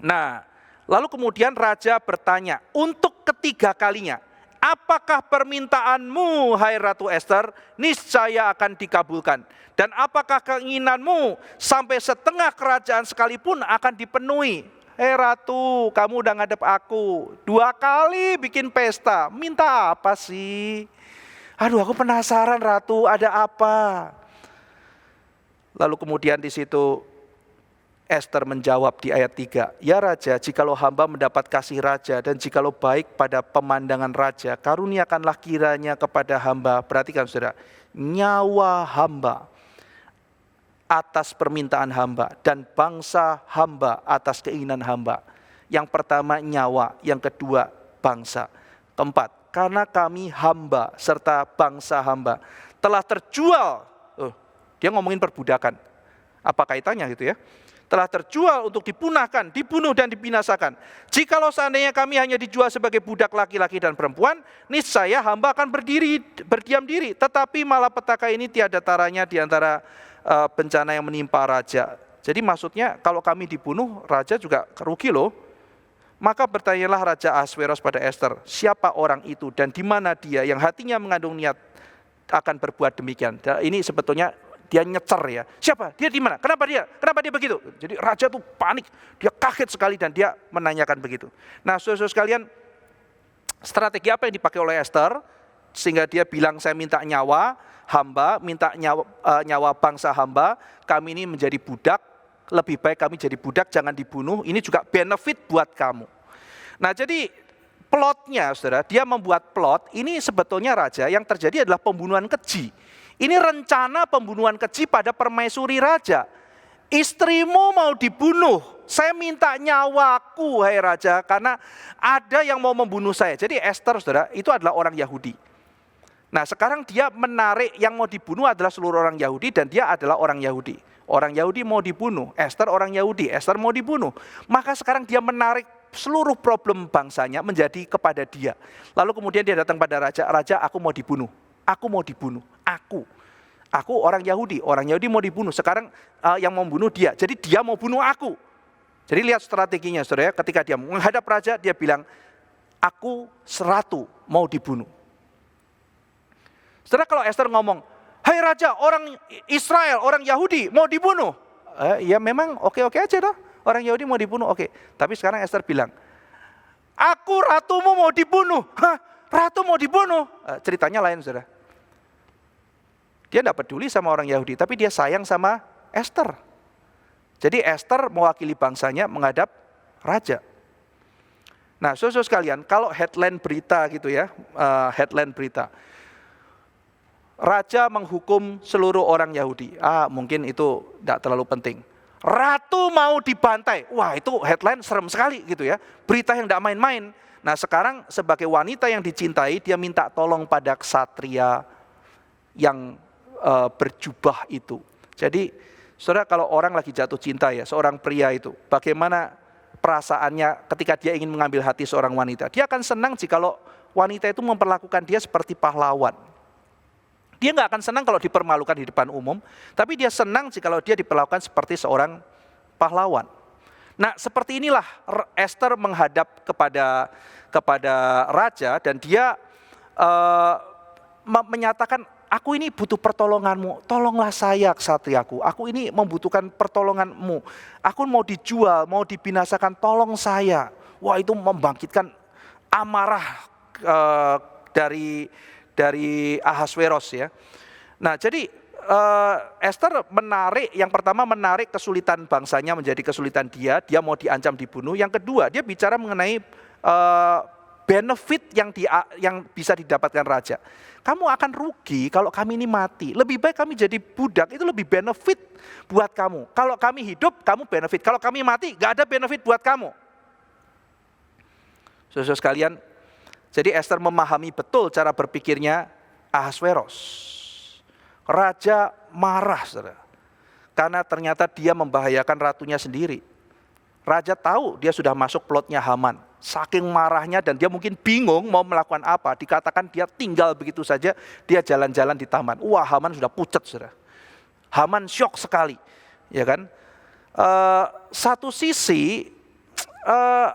[SPEAKER 1] Nah, lalu kemudian raja bertanya, untuk ketiga kalinya, apakah permintaanmu, hai Ratu Ester, niscaya akan dikabulkan. Dan apakah keinginanmu sampai setengah kerajaan sekalipun akan dipenuhi. Ratu, kamu udah ngadep aku 2 kali bikin pesta, minta apa sih? Aku penasaran Ratu, ada apa? Lalu kemudian di situ Ester menjawab di ayat 3, ya Raja, jikalau hamba mendapat kasih Raja dan jikalau baik pada pemandangan Raja, karuniakanlah kiranya kepada hamba, perhatikan saudara, nyawa hamba atas permintaan hamba dan bangsa hamba atas keinginan hamba. Yang pertama nyawa, yang kedua bangsa. Keempat, karena kami hamba serta bangsa hamba telah terjual. Dia ngomongin perbudakan. Apa kaitannya gitu ya? Telah terjual untuk dipunahkan, dibunuh dan dibinasakan. Jikalau seandainya kami hanya dijual sebagai budak laki-laki dan perempuan, niscaya hamba akan berdiam diri. Tetapi malapetaka ini tiada taranya di antara bencana yang menimpa raja. Jadi maksudnya kalau kami dibunuh, raja juga rugi loh. Maka bertanyalah Raja Ahasveros pada Ester, siapa orang itu dan di mana dia yang hatinya mengandung niat akan berbuat demikian. Dan ini sebetulnya dia nyecer ya. Siapa? Dia di mana? Kenapa dia? Kenapa dia begitu? Jadi raja tuh panik, dia kaget sekali dan dia menanyakan begitu. Nah, saudara-saudara sekalian, strategi apa yang dipakai oleh Ester sehingga dia bilang saya minta nyawa hamba, minta nyawa bangsa hamba, kami ini menjadi budak, lebih baik kami jadi budak, jangan dibunuh, ini juga benefit buat kamu. Nah, jadi plotnya saudara, dia membuat plot, ini sebetulnya raja yang terjadi adalah pembunuhan keji. Ini rencana pembunuhan keji pada permaisuri raja. Istrimu mau dibunuh, saya minta nyawaku hai raja, karena ada yang mau membunuh saya. Jadi Ester saudara, itu adalah orang Yahudi. Nah, sekarang dia menarik yang mau dibunuh adalah seluruh orang Yahudi dan dia adalah orang Yahudi. Orang Yahudi mau dibunuh, Ester orang Yahudi, Ester mau dibunuh. Maka sekarang dia menarik seluruh problem bangsanya menjadi kepada dia. Lalu kemudian dia datang pada raja, raja aku mau dibunuh, aku mau dibunuh, aku orang Yahudi mau dibunuh. Sekarang yang mau bunuh dia, jadi dia mau bunuh aku. Jadi lihat strateginya saudara, ketika dia menghadap raja, dia bilang, aku seratu mau dibunuh. Saudara, kalau Ester ngomong, hai raja, orang Israel, orang Yahudi mau dibunuh. Ya memang oke-oke aja toh, orang Yahudi mau dibunuh, oke. Tapi sekarang Ester bilang, aku ratumu mau dibunuh. Hah, ratu mau dibunuh? Ceritanya lain saudara. Dia tidak peduli sama orang Yahudi, tapi dia sayang sama Ester. Jadi Ester mewakili bangsanya menghadap raja. Nah, saudara sekalian, kalau headline berita gitu ya, headline berita, raja menghukum seluruh orang Yahudi. Mungkin itu tidak terlalu penting. Ratu mau dibantai. Wah, itu headline serem sekali gitu ya. Berita yang tidak main-main. Nah, sekarang sebagai wanita yang dicintai, dia minta tolong pada ksatria yang berjubah itu. Jadi, saudara, kalau orang lagi jatuh cinta ya, seorang pria itu, bagaimana perasaannya ketika dia ingin mengambil hati seorang wanita? Dia akan senang jikalau wanita itu memperlakukan dia seperti pahlawan. Dia nggak akan senang kalau dipermalukan di depan umum, tapi dia senang jikalau dia diperlakukan seperti seorang pahlawan. Nah, seperti inilah Esther menghadap kepada raja, dan dia menyatakan, aku ini butuh pertolonganmu, tolonglah saya ksatriaku, aku ini membutuhkan pertolonganmu, aku mau dijual, mau dibinasakan, tolong saya. Wah, itu membangkitkan amarah dari Ahasveros ya. Nah, jadi Esther menarik, yang pertama menarik kesulitan bangsanya menjadi kesulitan dia mau diancam dibunuh. Yang kedua, dia bicara mengenai benefit yang bisa didapatkan raja. Kamu akan rugi kalau kami ini mati. Lebih baik kami jadi budak, itu lebih benefit buat kamu. Kalau kami hidup, kamu benefit. Kalau kami mati, gak ada benefit buat kamu. Saudara sekalian, jadi Esther memahami betul cara berpikirnya Ahasveros. Raja marah, saudara, karena ternyata dia membahayakan ratunya sendiri. Raja tahu dia sudah masuk plotnya Haman. Saking marahnya, dan dia mungkin bingung mau melakukan apa. Dikatakan dia tinggal begitu saja, dia jalan-jalan di taman. Wah, Haman sudah pucat, saudara. Haman syok sekali, ya kan? Satu sisi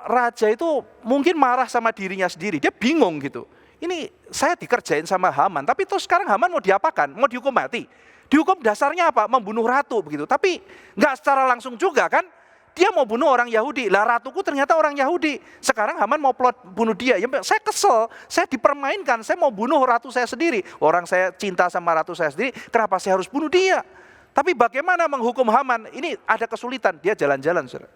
[SPEAKER 1] raja itu mungkin marah sama dirinya sendiri. Dia bingung gitu. Ini saya dikerjain sama Haman, tapi terus sekarang Haman mau diapakan? Mau dihukum mati? Dihukum dasarnya apa? Membunuh ratu begitu. Tapi nggak secara langsung juga kan? Dia mau bunuh orang Yahudi. Lah, ratuku ternyata orang Yahudi. Sekarang Haman mau plot bunuh dia. Ya, saya kesel, saya dipermainkan, saya mau bunuh ratu saya sendiri. Orang saya cinta sama ratu saya sendiri, kenapa saya harus bunuh dia? Tapi bagaimana menghukum Haman? Ini ada kesulitan, dia jalan-jalan, saudara.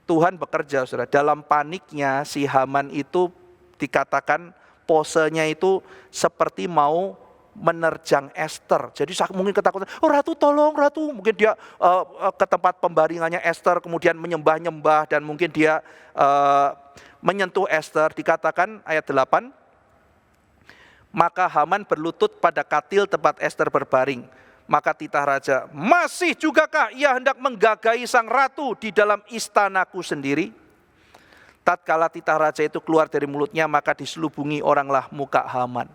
[SPEAKER 1] Tuhan bekerja, saudara. Dalam paniknya si Haman itu dikatakan posenya itu seperti mau menerjang Esther. Jadi mungkin ketakutan, oh ratu tolong ratu. Mungkin dia ke tempat pembaringannya Esther, kemudian menyembah-nyembah, dan mungkin dia menyentuh Esther. Dikatakan ayat 8, maka Haman berlutut pada katil tempat Esther berbaring. Maka titah raja, masih jugakah ia hendak menggagahi sang ratu di dalam istanaku sendiri? Tatkala titah raja itu keluar dari mulutnya, maka diselubungi oranglah muka Haman.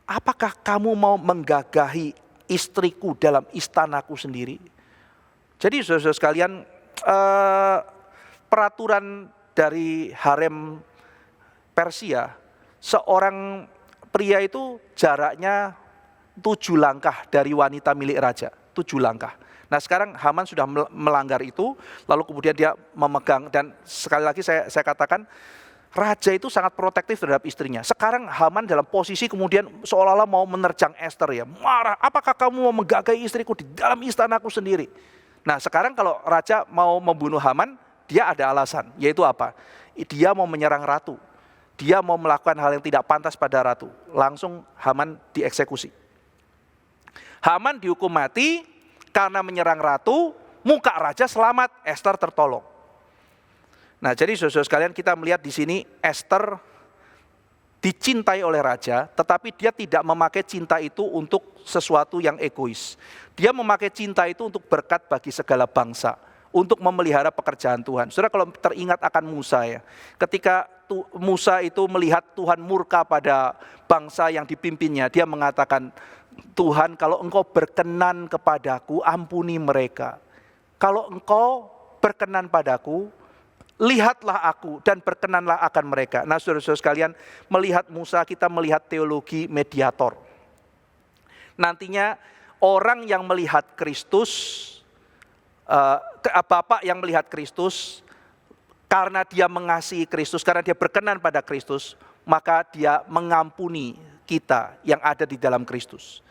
[SPEAKER 1] Apakah kamu mau menggagahi istriku dalam istanaku sendiri? Jadi saudara-saudara sekalian, peraturan dari harem Persia, seorang pria itu jaraknya 7 langkah dari wanita milik raja, 7 langkah. Nah, sekarang Haman sudah melanggar itu, lalu kemudian dia memegang, dan sekali lagi saya katakan, raja itu sangat protektif terhadap istrinya. Sekarang Haman dalam posisi kemudian seolah-olah mau menerjang Esther ya. Marah, apakah kamu mau menggagahi istriku di dalam istanaku sendiri? Nah, sekarang kalau raja mau membunuh Haman, dia ada alasan, yaitu apa? Dia mau menyerang ratu. Dia mau melakukan hal yang tidak pantas pada ratu. Langsung Haman dieksekusi. Haman dihukum mati karena menyerang ratu, muka raja selamat, Esther tertolong. Nah, jadi saudara sekalian, kita melihat di sini Esther dicintai oleh raja, tetapi dia tidak memakai cinta itu untuk sesuatu yang egois. Dia memakai cinta itu untuk berkat bagi segala bangsa, untuk memelihara pekerjaan Tuhan. Saudara, kalau teringat akan Musa ya, ketika Musa itu melihat Tuhan murka pada bangsa yang dipimpinnya, dia mengatakan, Tuhan, kalau engkau berkenan kepadaku, ampuni mereka. Kalau engkau berkenan padaku, lihatlah aku dan berkenanlah akan mereka. Nah, saudara-saudara sekalian, melihat Musa, kita melihat teologi mediator. Nantinya orang yang melihat Kristus, Bapak yang melihat Kristus, karena dia mengasihi Kristus, karena dia berkenan pada Kristus, maka dia mengampuni kita yang ada di dalam Kristus.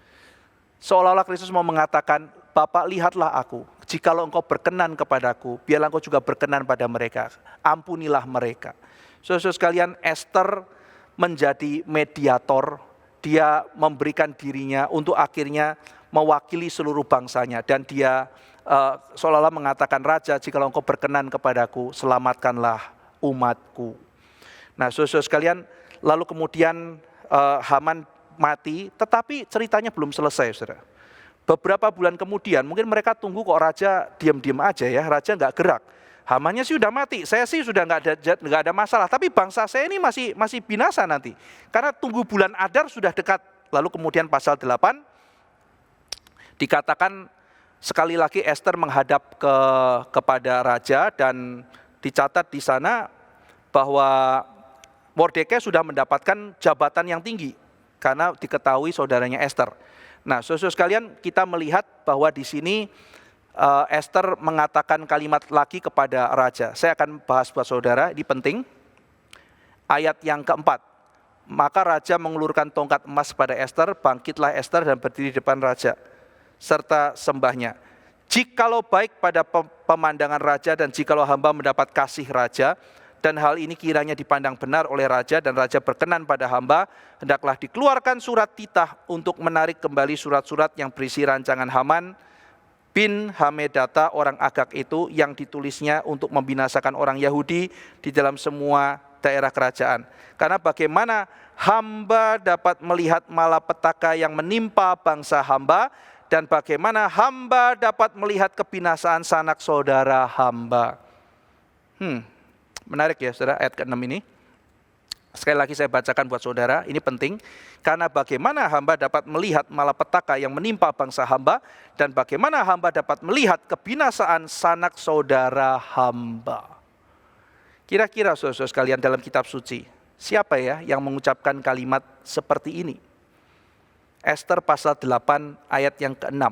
[SPEAKER 1] Seolah-olah Kristus mau mengatakan, Bapak lihatlah aku, jikalau engkau berkenan kepadaku, biarlah engkau juga berkenan pada mereka, ampunilah mereka. Saudara-saudara sekalian, Esther menjadi mediator, dia memberikan dirinya untuk akhirnya mewakili seluruh bangsanya, dan dia seolah-olah mengatakan, Raja, jikalau engkau berkenan kepadaku, selamatkanlah umatku. Nah, saudara-saudara sekalian, lalu kemudian Haman mati, tetapi ceritanya belum selesai, saudara. Beberapa bulan kemudian, mungkin mereka tunggu kok raja diam-diam aja ya, raja nggak gerak. Hamannya sih udah mati, saya sih sudah nggak ada masalah, tapi bangsa saya ini masih binasa nanti. Karena tunggu bulan Adar sudah dekat. Lalu kemudian pasal 8 dikatakan sekali lagi Esther menghadap kepada raja dan dicatat di sana bahwa Mordekai sudah mendapatkan jabatan yang tinggi karena diketahui saudaranya Esther. Nah, saudara sekalian, kita melihat bahwa di sini Esther mengatakan kalimat lagi kepada raja. Saya akan bahas buat saudara, ini penting. Ayat yang keempat. Maka raja mengulurkan tongkat emas pada Esther, bangkitlah Esther dan berdiri di depan raja, serta sembahnya. Jikalau baik pada pemandangan raja dan jikalau hamba mendapat kasih raja, dan hal ini kiranya dipandang benar oleh raja dan raja berkenan pada hamba, hendaklah dikeluarkan surat titah untuk menarik kembali surat-surat yang berisi rancangan Haman bin Hamedata orang Agag itu yang ditulisnya untuk membinasakan orang Yahudi di dalam semua daerah kerajaan. Karena bagaimana hamba dapat melihat malapetaka yang menimpa bangsa hamba, dan bagaimana hamba dapat melihat kebinasaan sanak saudara hamba. Menarik ya saudara, ayat ke-6 ini. Sekali lagi saya bacakan buat saudara, ini penting. Karena bagaimana hamba dapat melihat malapetaka yang menimpa bangsa hamba, dan bagaimana hamba dapat melihat kebinasaan sanak saudara hamba. Kira-kira saudara-saudara sekalian dalam kitab suci, siapa ya yang mengucapkan kalimat seperti ini? Esther pasal 8 ayat yang ke-6.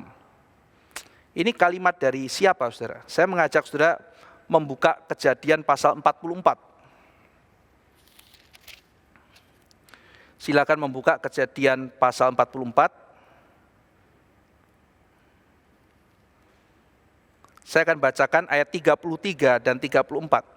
[SPEAKER 1] Ini kalimat dari siapa saudara? Saya mengajak saudara membuka Kejadian pasal 44. Silakan membuka Kejadian pasal 44. Saya akan bacakan ayat 33 dan 34.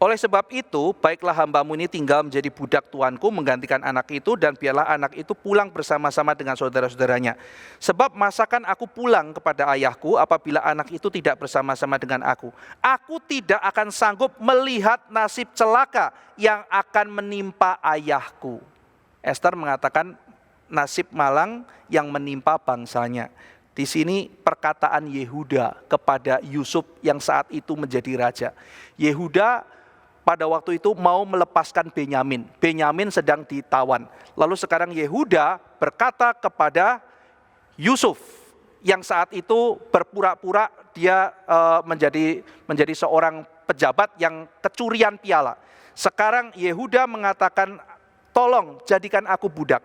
[SPEAKER 1] Oleh sebab itu, baiklah hambamu ini tinggal menjadi budak tuanku, menggantikan anak itu, dan biarlah anak itu pulang bersama-sama dengan saudara-saudaranya. Sebab masakan aku pulang kepada ayahku apabila anak itu tidak bersama-sama dengan aku. Aku tidak akan sanggup melihat nasib celaka yang akan menimpa ayahku. Esther mengatakan nasib malang yang menimpa bangsanya. Di sini perkataan Yehuda kepada Yusuf yang saat itu menjadi raja. Yehuda pada waktu itu mau melepaskan Benyamin. Benyamin sedang ditawan. Lalu sekarang Yehuda berkata kepada Yusuf yang saat itu berpura-pura dia menjadi seorang pejabat yang kecurian piala. Sekarang Yehuda mengatakan, tolong jadikan aku budak.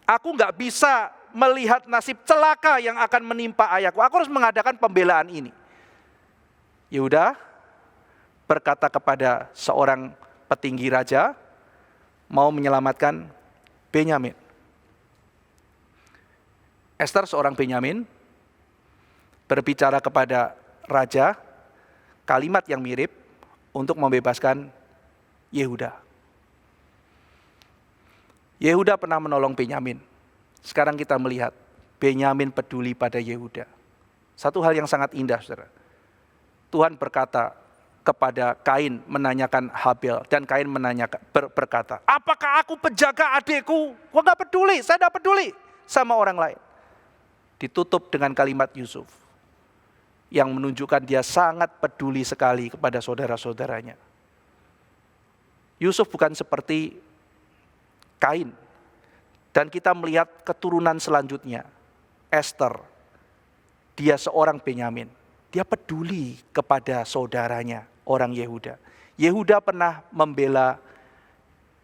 [SPEAKER 1] Aku nggak bisa melihat nasib celaka yang akan menimpa ayahku. Aku harus mengadakan pembelaan ini. Yehuda berkata kepada seorang petinggi raja, mau menyelamatkan Benyamin. Esther seorang Benyamin, berbicara kepada raja, kalimat yang mirip untuk membebaskan Yehuda. Yehuda pernah menolong Benyamin. Sekarang kita melihat, Benyamin peduli pada Yehuda. Satu hal yang sangat indah, saudara. Tuhan berkata kepada Kain menanyakan Habel, dan Kain berkata, apakah aku penjaga adikku? Gua gak peduli, saya gak peduli sama orang lain. Ditutup dengan kalimat Yusuf yang menunjukkan dia sangat peduli sekali kepada saudara-saudaranya. Yusuf bukan seperti Kain, dan kita melihat keturunan selanjutnya, Esther, dia seorang Benyamin. Dia peduli kepada saudaranya, orang Yehuda. Yehuda pernah membela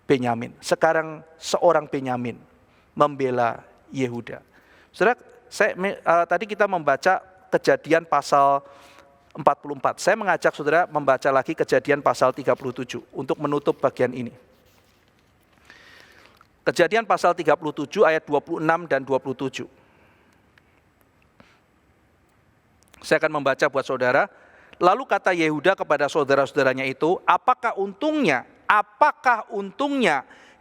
[SPEAKER 1] Benyamin. Sekarang seorang Benyamin membela Yehuda. Saudara, tadi kita membaca Kejadian pasal 44. Saya mengajak saudara membaca lagi Kejadian pasal 37 untuk menutup bagian ini. Kejadian pasal 37 ayat 26 dan 27. Saya akan membaca buat saudara. Lalu kata Yehuda kepada saudara-saudaranya itu, apakah untungnya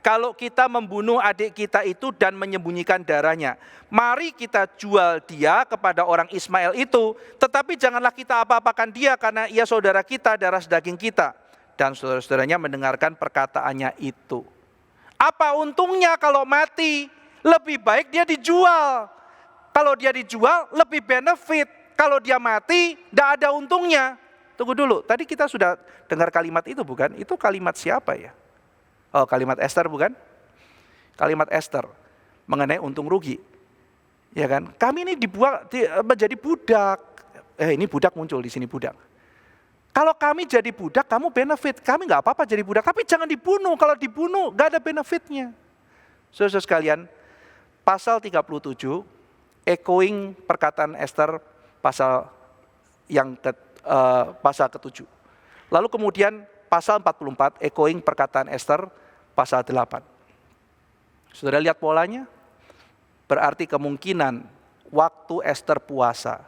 [SPEAKER 1] kalau kita membunuh adik kita itu dan menyembunyikan darahnya. Mari kita jual dia kepada orang Ismail itu, tetapi janganlah kita apa-apakan dia karena ia saudara kita, darah daging kita. Dan saudara-saudaranya mendengarkan perkataannya itu. Apa untungnya kalau mati? Lebih baik dia dijual. Kalau dia dijual lebih benefit. Kalau dia mati tidak ada untungnya. Tunggu dulu, tadi kita sudah dengar kalimat itu bukan? Itu kalimat siapa ya? Oh, kalimat Esther bukan? Kalimat Esther mengenai untung rugi. Ya kan? Kami ini menjadi budak. Ini budak muncul di sini budak. Kalau kami jadi budak, kamu benefit. Kami nggak apa-apa jadi budak, tapi jangan dibunuh. Kalau dibunuh nggak ada benefitnya. Saudara sekalian, pasal 37 echoing perkataan Esther pasal pasal ke-7. Lalu kemudian pasal 44 echoing perkataan Esther pasal 8. Saudara lihat polanya? Berarti kemungkinan waktu Esther puasa,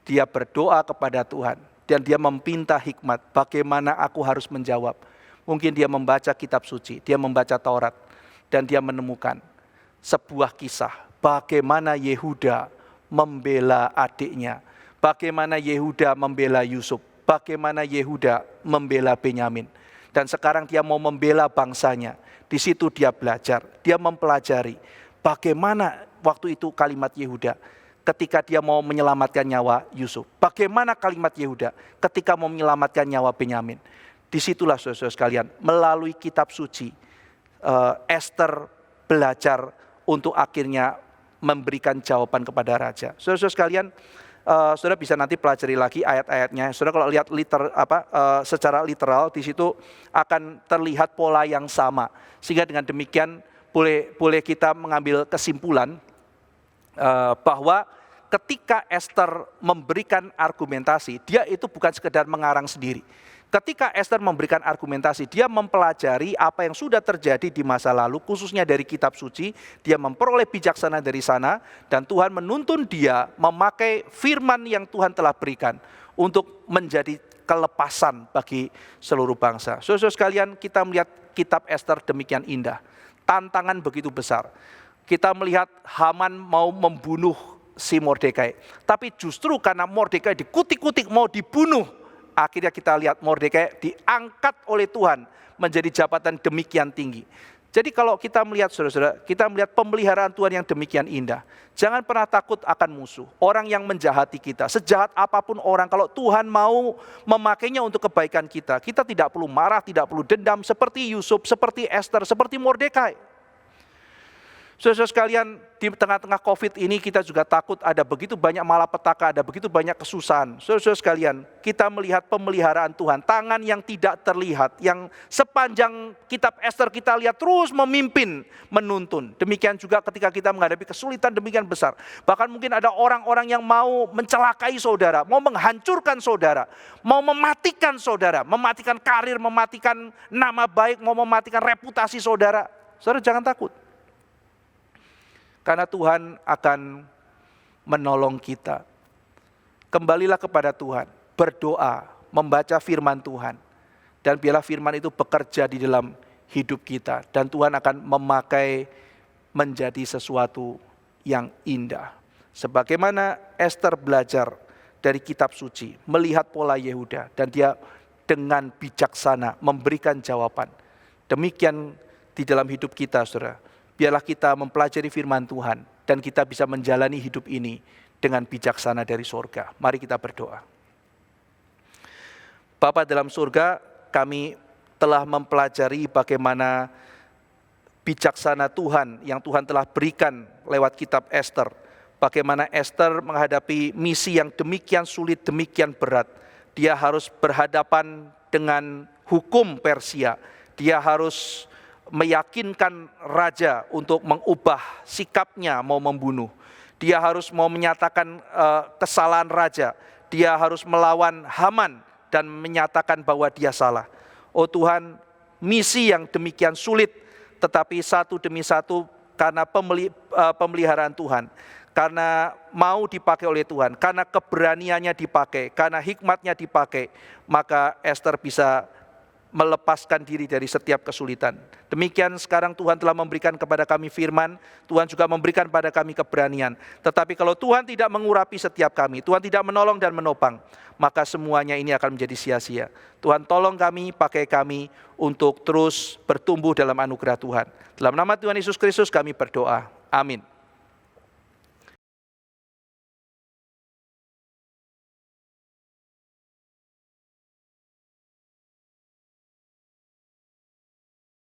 [SPEAKER 1] dia berdoa kepada Tuhan dan dia meminta hikmat bagaimana aku harus menjawab. Mungkin dia membaca kitab suci, dia membaca Taurat dan dia menemukan sebuah kisah bagaimana Yehuda membela adiknya, bagaimana Yehuda membela Yusuf, bagaimana Yehuda membela Benyamin. Dan sekarang dia mau membela bangsanya. Di situ dia belajar, dia mempelajari bagaimana waktu itu kalimat Yehuda ketika dia mau menyelamatkan nyawa Yusuf. Bagaimana kalimat Yehuda ketika mau menyelamatkan nyawa Benyamin. Disitulah saudara-saudara sekalian, melalui kitab suci, Esther belajar untuk akhirnya memberikan jawaban kepada raja. Saudara-saudara sekalian, saudara bisa nanti pelajari lagi ayat-ayatnya. Saudara kalau lihat secara literal di situ akan terlihat pola yang sama. Sehingga dengan demikian boleh kita mengambil kesimpulan bahwa ketika Esther memberikan argumentasi, dia itu bukan sekedar mengarang sendiri. Ketika Esther memberikan argumentasi, dia mempelajari apa yang sudah terjadi di masa lalu, khususnya dari kitab suci. Dia memperoleh bijaksana dari sana, dan Tuhan menuntun dia memakai firman yang Tuhan telah berikan untuk menjadi kelepasan bagi seluruh bangsa. Saudara sekalian, kita melihat kitab Esther demikian indah. Tantangan begitu besar. Kita melihat Haman mau membunuh si Mordekai, tapi justru karena Mordekai dikutik-kutik mau dibunuh, akhirnya kita lihat Mordekai diangkat oleh Tuhan menjadi jabatan demikian tinggi. Jadi kalau kita melihat saudara-saudara, kita melihat pemeliharaan Tuhan yang demikian indah. Jangan pernah takut akan musuh, orang yang menjahati kita. Sejahat apapun orang, kalau Tuhan mau memakainya untuk kebaikan kita, kita tidak perlu marah, tidak perlu dendam, seperti Yusuf, seperti Esther, seperti Mordekai. Saudara-saudara sekalian, di tengah-tengah COVID ini kita juga takut ada begitu banyak malapetaka, ada begitu banyak kesusahan. Saudara-saudara sekalian, kita melihat pemeliharaan Tuhan, tangan yang tidak terlihat, yang sepanjang kitab Esther kita lihat terus memimpin, menuntun. Demikian juga ketika kita menghadapi kesulitan demikian besar. Bahkan mungkin ada orang-orang yang mau mencelakai saudara, mau menghancurkan saudara, mau mematikan saudara, mematikan karir, mematikan nama baik, mau mematikan reputasi saudara. Saudara jangan takut. Karena Tuhan akan menolong kita. Kembalilah kepada Tuhan, berdoa, membaca firman Tuhan. Dan biarlah firman itu bekerja di dalam hidup kita. Dan Tuhan akan memakai menjadi sesuatu yang indah. Sebagaimana Esther belajar dari kitab suci, melihat pola Yehuda. Dan dia dengan bijaksana memberikan jawaban. Demikian di dalam hidup kita, saudara. Biarlah kita mempelajari firman Tuhan dan kita bisa menjalani hidup ini dengan bijaksana dari surga. Mari kita berdoa. Bapa dalam surga, kami telah mempelajari bagaimana bijaksana Tuhan yang Tuhan telah berikan lewat kitab Esther. Bagaimana Esther menghadapi misi yang demikian sulit, demikian berat. Dia harus berhadapan dengan hukum Persia. Dia harus meyakinkan raja untuk mengubah sikapnya mau membunuh. Dia harus mau menyatakan kesalahan raja. Dia harus melawan Haman dan menyatakan bahwa dia salah. Oh Tuhan, misi yang demikian sulit, tetapi satu demi satu karena pemeliharaan Tuhan, karena mau dipakai oleh Tuhan, karena keberaniannya dipakai, karena hikmatnya dipakai, maka Esther bisa melepaskan diri dari setiap kesulitan. Demikian sekarang Tuhan telah memberikan kepada kami firman, Tuhan juga memberikan pada kami keberanian. Tetapi kalau Tuhan tidak mengurapi setiap kami, Tuhan tidak menolong dan menopang, maka semuanya ini akan menjadi sia-sia. Tuhan tolong kami, pakai kami untuk terus bertumbuh dalam anugerah Tuhan. Dalam nama Tuhan Yesus Kristus kami berdoa. Amin.